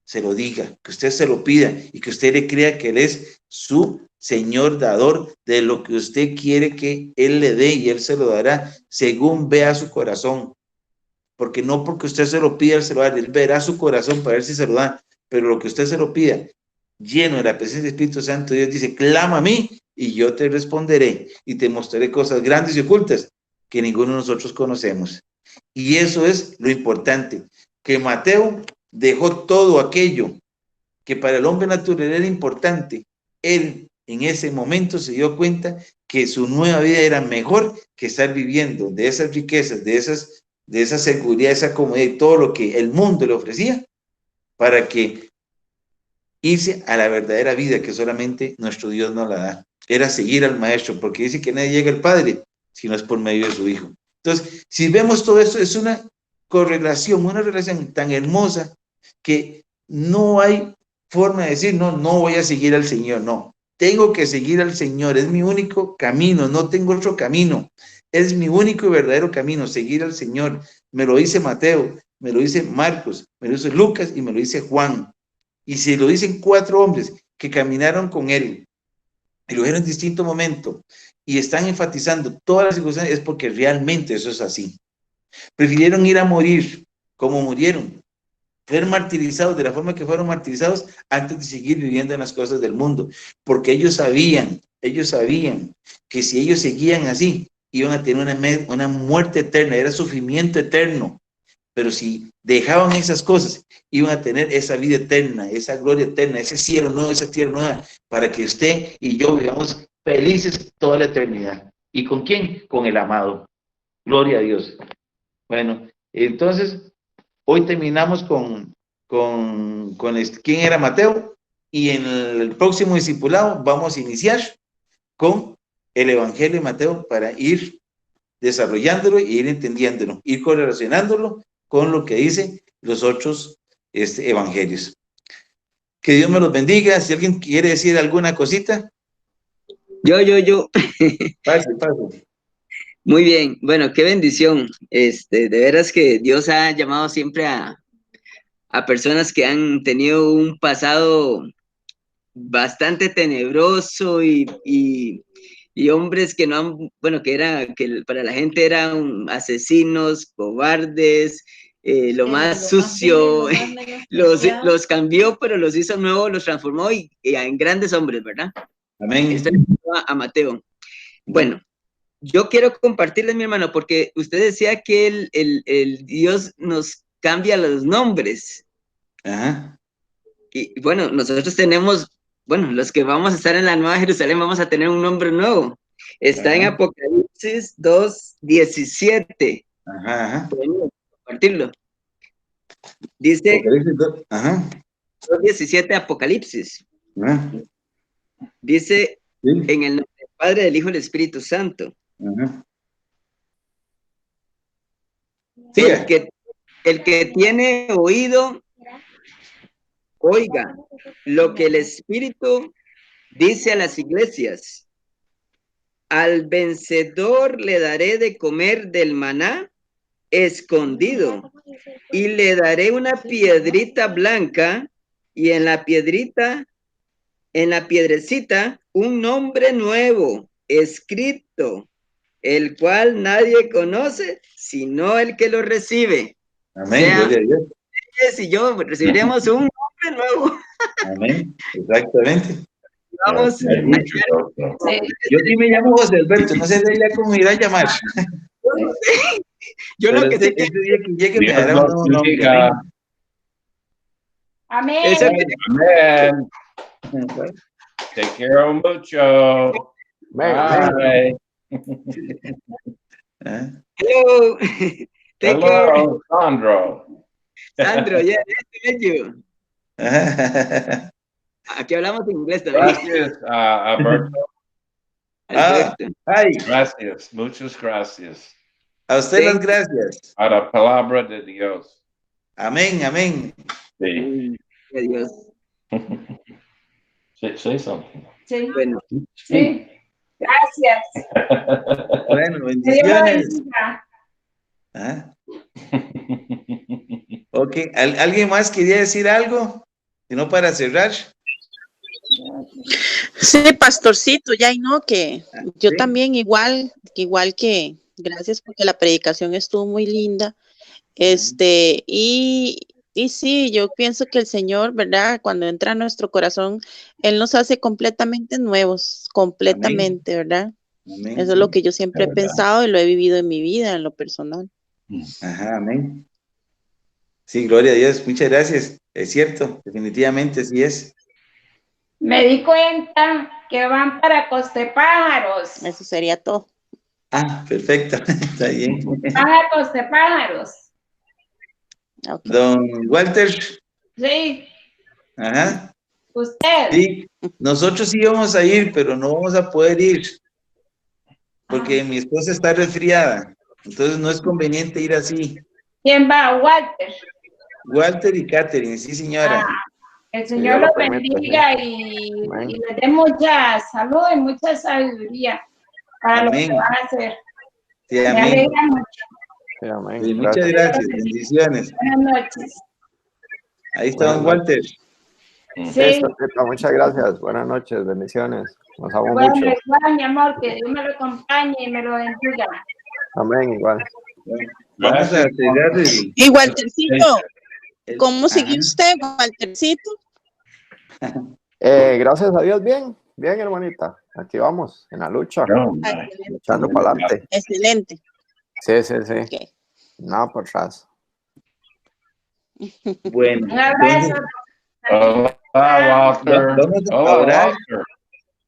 se lo diga, que usted se lo pida y que usted le crea que Él es su Señor dador de lo que usted quiere que Él le dé y Él se lo dará según vea su corazón. Porque no porque usted se lo pida, Él se lo va a dar, Él verá su corazón para ver si se lo da, pero lo que usted se lo pida, lleno de la presencia del Espíritu Santo, Dios dice, clama a mí y yo te responderé y te mostraré cosas grandes y ocultas que ninguno de nosotros conocemos. Y eso es lo importante, que Mateo dejó todo aquello que para el hombre natural era importante. Él en ese momento se dio cuenta que su nueva vida era mejor que estar viviendo de esas riquezas, de esa seguridad, esa comodidad y todo lo que el mundo le ofrecía, para que irse a la verdadera vida que solamente nuestro Dios nos la da. Era seguir al Maestro, porque dice que nadie llega al Padre si no es por medio de su Hijo. Entonces, si vemos todo esto, es una correlación, una relación tan hermosa que no hay forma de decir, no, no voy a seguir al Señor, no. Tengo que seguir al Señor, es mi único camino, no tengo otro camino. Es mi único y verdadero camino, seguir al Señor. Me lo dice Mateo, me lo dice Marcos, me lo dice Lucas y me lo dice Juan. Y si lo dicen 4 hombres que caminaron con él y lo vieron en distinto momento y están enfatizando todas las circunstancias, es porque realmente eso es así. Prefirieron ir a morir como murieron, ser martirizados de la forma que fueron martirizados antes de seguir viviendo en las cosas del mundo, porque ellos sabían que si ellos seguían así, iban a tener una muerte eterna, era sufrimiento eterno. Pero si dejaban esas cosas, iban a tener esa vida eterna, esa gloria eterna, ese cielo nuevo, esa tierra nueva, para que usted y yo vivamos felices toda la eternidad. ¿Y con quién? Con el amado. Gloria a Dios. Bueno, entonces, hoy terminamos con quién era Mateo, y en el próximo discipulado vamos a iniciar con el Evangelio de Mateo para ir desarrollándolo e ir entendiéndolo, ir correlacionándolo con lo que dicen los otros evangelios. Que Dios me los bendiga. Si alguien quiere decir alguna cosita. Yo. Pase, pase. Muy bien, bueno, qué bendición. De veras que Dios ha llamado siempre a personas que han tenido un pasado bastante tenebroso y hombres que no han, bueno, que para la gente eran asesinos, cobardes, lo más sucio, los cambió, pero los hizo nuevos, los transformó y en grandes hombres, ¿verdad? Amén. Esto a Mateo. Bueno, yo quiero compartirles, mi hermano, porque usted decía que el Dios nos cambia los nombres. Ajá. Y bueno, nosotros tenemos, bueno, los que vamos a estar en la Nueva Jerusalén vamos a tener un nombre nuevo. Está en Apocalipsis 2:17. Ajá. Podemos compartirlo. Dice ajá. 2:17 Apocalipsis. Ajá. Dice, Sí. en el nombre del Padre, del Hijo y del Espíritu Santo. Ajá. Sí. El que tiene oído, oiga lo que el Espíritu dice a las iglesias. Al vencedor le daré de comer del maná escondido y le daré una piedrita blanca y en la piedrecita, un nombre nuevo escrito, el cual nadie conoce sino el que lo recibe. Amén. O sea, Gloria a Dios. y yo recibiremos un nombre nuevo. Amén. Exactamente. Vamos. Yo sí me llamo José Alberto, no sé de ella cómo irá a llamar. Yo pero lo que sé que ese día que llegue me dará un nuevo nombre. Amén. eso Amen. Te quiero mucho. Bye. hello. Take care. Hello, Sandro. Sandro, yeah, nice to meet you. Aquí hablamos inglés también. Gracias, Alberto. Alberto. Ay, Gracias, muchas gracias. a usted las gracias. A la palabra de Dios. Amén, amén. Sí. Adiós. Say something. Sí. Bueno. Sí. Gracias. Bueno, Dios bendiciones. bendiga. ¿Ah? Ok, ¿alguien más quería decir algo? Si no, para cerrar. Sí, pastorcito, ya y no, que yo sí. también igual que, gracias porque la predicación estuvo muy linda. Y sí, yo pienso que el Señor, ¿verdad? Cuando entra a nuestro corazón, Él nos hace completamente nuevos, completamente, Amén. ¿verdad? Amén. Eso es lo que yo siempre he pensado y lo he vivido en mi vida, en lo personal. Ajá, amén. Sí, gloria a Dios, muchas gracias. Es cierto, definitivamente sí es. Me di cuenta que van para Costepájaros. Eso sería todo. Ah, perfecto, está bien. Van a Costepájaros. Ok. Don Walter, Sí, ajá, usted. sí, nosotros sí vamos a ir, pero no vamos a poder ir, porque mi esposa está resfriada, entonces no es conveniente ir así. ¿Quién va? Walter. Walter y Catherine, sí señora. El Si Señor Dios lo los permite, bendiga sí. y Amén. les dé mucha salud y mucha sabiduría para lo que Amén. van a hacer. Sí, Me amén. alegra mucho. Sí, amén. Sí, muchas Gracias. gracias, bendiciones. Buenas noches. Ahí está don Walter. Sí, Listo, Tita, muchas gracias. Buenas noches, bendiciones. Nos amo bueno, mucho. igual, mi amor, que Dios me lo acompañe y me lo bendiga. Amén, igual. Vamos a entregar Y Waltercito, ¿cómo ajá. siguió usted, Waltercito? Gracias a Dios, bien, bien, hermanita. Aquí vamos, en la lucha, Oh, Ah, my. excelente. echando para adelante. Excelente. Sí, sí, sí. Ok. Nada por atrás. Bueno, Un abrazo. Hola, Walter. vamos a Hola, orar.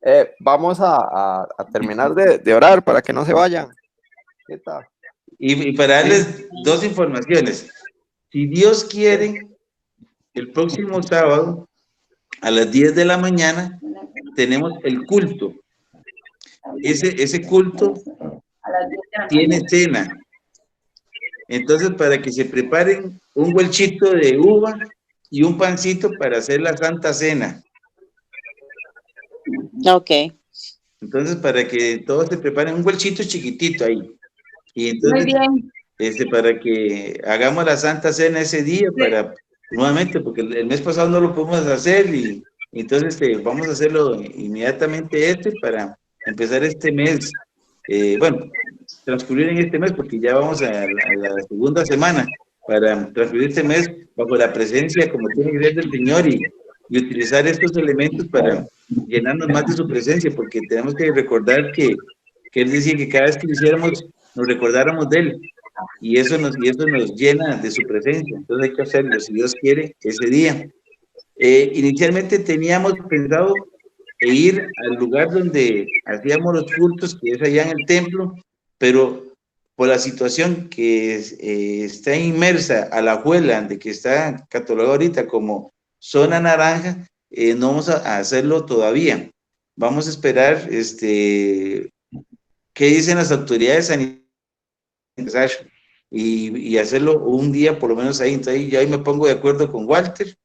Walter. Vamos a terminar de orar para que no se vayan. ¿Qué tal? Y para darles dos informaciones. Si Dios quiere, el próximo sábado a las 10 de la mañana tenemos el culto. Ese culto A las 10 de la tiene mañana. cena. Entonces, para que se preparen un huelchito de uva y un pancito para hacer la Santa Cena. Ok. Entonces, para que todos se preparen un huelchito chiquitito ahí. Y Muy entonces, bien. para que hagamos la Santa Cena ese día, para nuevamente, porque el mes pasado no lo pudimos hacer y entonces vamos a hacerlo inmediatamente para empezar este mes, bueno, transcurrir en este mes, porque ya vamos a la segunda semana, para transcurrir este mes bajo la presencia, como tiene que ser del Señor, y utilizar estos elementos para llenarnos más de su presencia, porque tenemos que recordar que Él decía que cada vez que lo hiciéramos, nos recordáramos de Él, y eso nos llena de su presencia. Entonces hay que hacerlo, si Dios quiere, ese día. Inicialmente teníamos pensado ir al lugar donde hacíamos los cultos, que es allá en el templo, pero por la situación que está inmersa a la Alajuela, de que está catalogado ahorita como zona naranja, no vamos a hacerlo todavía. Vamos a esperar qué dicen las autoridades sanitarias y hacerlo un día por lo menos ahí. Entonces yo ahí me pongo de acuerdo con Walter,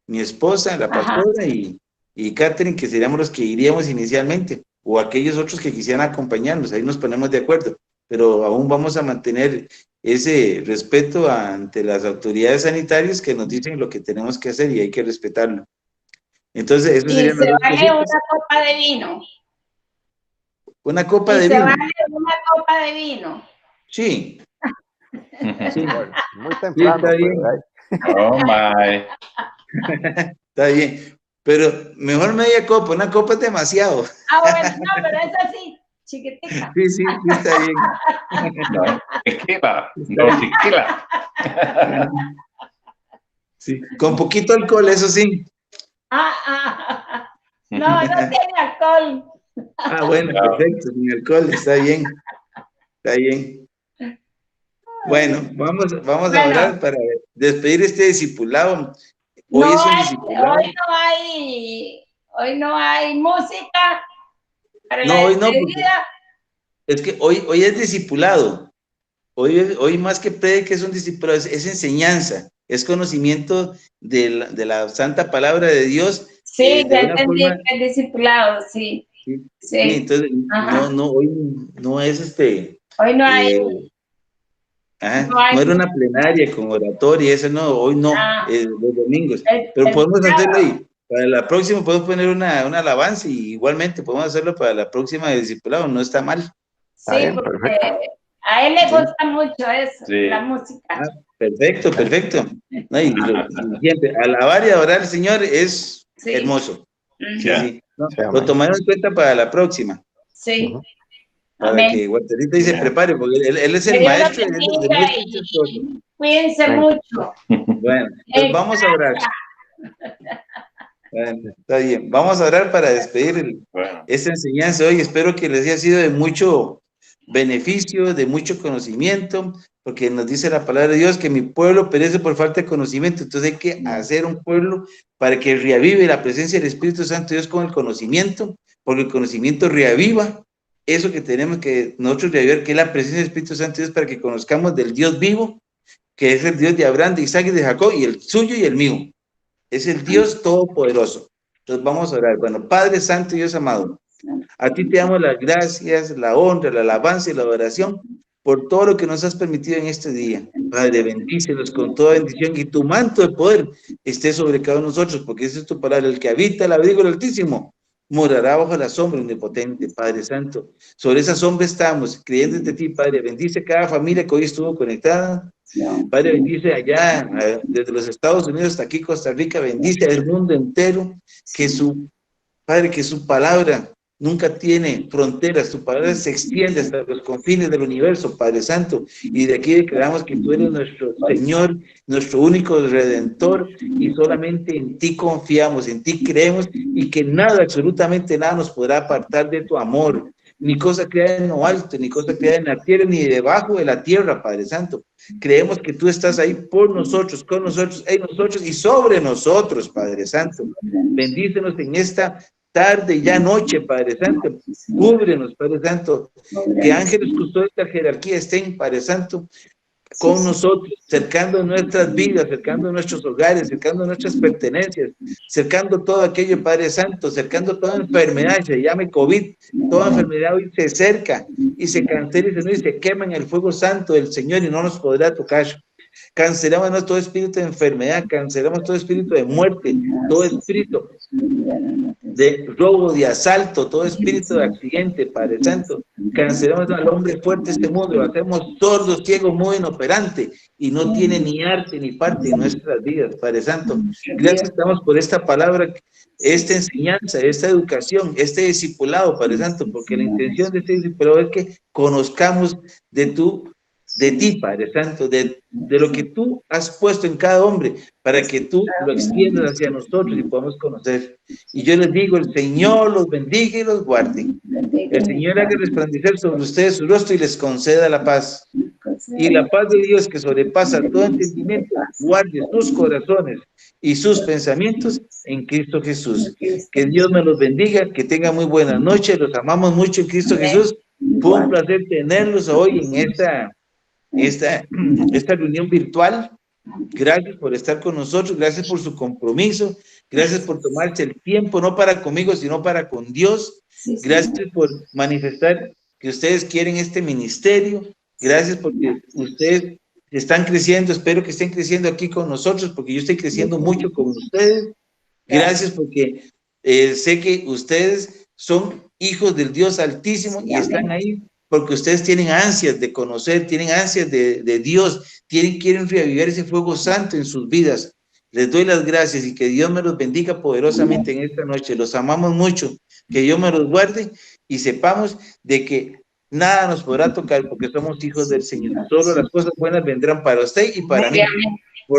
mi esposa, la pastora, y Catherine, que seríamos los que iríamos inicialmente, o aquellos otros que quisieran acompañarnos, ahí nos ponemos de acuerdo, pero aún vamos a mantener ese respeto ante las autoridades sanitarias que nos dicen lo que tenemos que hacer y hay que respetarlo. Entonces, eso Y serían se las dos vale cositas. una copa de vino. Una copa Y de se vino. vale una copa de vino. Sí, sí, Bueno, muy sí, temprano, está bien. pero Oh, my. Está bien, pero mejor media copa, una copa es demasiado. Bueno, no, pero es así, chiquitica. Sí, sí, sí, está bien. No, tequila. No, tequila. Sí, con poquito alcohol, eso sí. No, no tiene alcohol. Bueno, No. perfecto, sin alcohol, está bien, está bien. Bueno, vamos a orar para despedir este discipulado. Hoy es un discipulado. Hoy no hay música para No, la hoy no, porque despedida. es que hoy es discipulado. Hoy más que predica es un discipulado, es enseñanza, es conocimiento de la santa palabra de Dios. Sí, De ya una entendí forma, que es discipulado, sí. sí, Sí. entonces, Ajá. hoy no es Hoy no hay. no era una plenaria con oratoria, eso no, hoy no, los domingos, pero podemos hacerlo ahí. Para la próxima podemos poner una alabanza y igualmente podemos hacerlo para la próxima de discipulado, no está mal. Está Sí, bien, porque perfecto. a él le Sí. gusta mucho eso, Sí. la música. Perfecto. No, y siempre, alabar y adorar al Señor es Sí. hermoso. Ujú. Sí. ¿No? Sí, Lo amén. tomaremos en cuenta para la próxima, Sí. Ujú. para Amén. que Walterito ahí se Yeah. prepare, porque él es Que el Dios los maestro de bendiga nuestro y esposo. cuídense Amén. mucho. Bueno, entonces vamos a orar. Bueno, está bien. Vamos a orar para despedir esta enseñanza hoy. Espero que les haya sido de mucho beneficio, de mucho conocimiento, porque nos dice la palabra de Dios que mi pueblo perece por falta de conocimiento. Entonces hay que hacer un pueblo para que reavive la presencia del Espíritu Santo de Dios con el conocimiento, porque el conocimiento reaviva eso que tenemos que nosotros reavivar, que es la presencia del Espíritu Santo de Dios, para que conozcamos del Dios vivo, que es el Dios de Abraham, de Isaac y de Jacob, y el suyo y el mío. Es el Dios todopoderoso. Entonces vamos a orar. Bueno, Padre Santo y Dios amado, a ti te damos las gracias, la honra, la alabanza y la adoración por todo lo que nos has permitido en este día. Padre, bendícenos con toda bendición y tu manto de poder esté sobre cada uno de nosotros, porque esa es tu palabra. El que habita el abrigo del Altísimo morará bajo la sombra omnipotente, Padre Santo. Sobre esa sombra estamos, creyendo en ti, Padre. Bendice cada familia que hoy estuvo conectada. Padre, bendice allá, desde los Estados Unidos hasta aquí, Costa Rica. Bendice al mundo entero, que Padre, que su palabra nunca tiene fronteras, tu palabra se extiende hasta los confines del universo, Padre Santo, y de aquí declaramos que tú eres nuestro Señor, nuestro único Redentor, y solamente en ti confiamos, en ti creemos, y que nada, absolutamente nada nos podrá apartar de tu amor, ni cosa creada en lo alto, ni cosa creada en la tierra, ni debajo de la tierra, Padre Santo. Creemos que tú estás ahí por nosotros, con nosotros, en nosotros y sobre nosotros, Padre Santo. Bendícenos en esta tarde, ya noche, Padre Santo. Cúbrenos, Padre Santo. Que ángeles custodios de la jerarquía estén, Padre Santo, con nosotros, cercando nuestras vidas, cercando nuestros hogares, cercando nuestras pertenencias, cercando todo aquello, Padre Santo, cercando toda enfermedad, se llame COVID, toda enfermedad hoy se cerca y se cancela y se quema en el fuego santo del Señor y no nos podrá tocar. Cancelamos todo espíritu de enfermedad, cancelamos todo espíritu de muerte, todo espíritu de robo, de asalto, todo espíritu de accidente, Padre Santo. Cancelamos al hombre fuerte de este mundo, lo hacemos sordos, ciegos, muy inoperante y no tiene ni arte ni parte en nuestras vidas, Padre Santo. Gracias estamos por esta palabra, esta enseñanza, esta educación, este discipulado, Padre Santo, porque la intención de este discipulado es que conozcamos de ti, Padre Santo, de lo que tú has puesto en cada hombre, para que tú lo extiendas hacia nosotros y podamos conocer. Y yo les digo, el Señor los bendiga y los guarde. El Señor haga resplandecer sobre ustedes su rostro y les conceda la paz. Y la paz de Dios, que sobrepasa todo entendimiento, guarde sus corazones y sus pensamientos en Cristo Jesús. Que Dios me los bendiga, que tengan muy buenas noches, los amamos mucho en Cristo Jesús. Fue un placer tenerlos hoy en esta reunión virtual. Gracias por estar con nosotros, gracias por su compromiso, gracias por tomarse el tiempo, no para conmigo, sino para con Dios. Gracias por manifestar que ustedes quieren este ministerio. Gracias porque ustedes están creciendo, espero que estén creciendo aquí con nosotros, porque yo estoy creciendo mucho con ustedes. Gracias porque sé que ustedes son hijos del Dios Altísimo y están ahí porque ustedes tienen ansias de conocer, tienen ansias de Dios, quieren reavivar ese fuego santo en sus vidas. Les doy las gracias y que Dios me los bendiga poderosamente en esta noche. Los amamos mucho, que Dios me los guarde y sepamos de que nada nos podrá tocar porque somos hijos del Señor. Solo las cosas buenas vendrán para usted y para mí.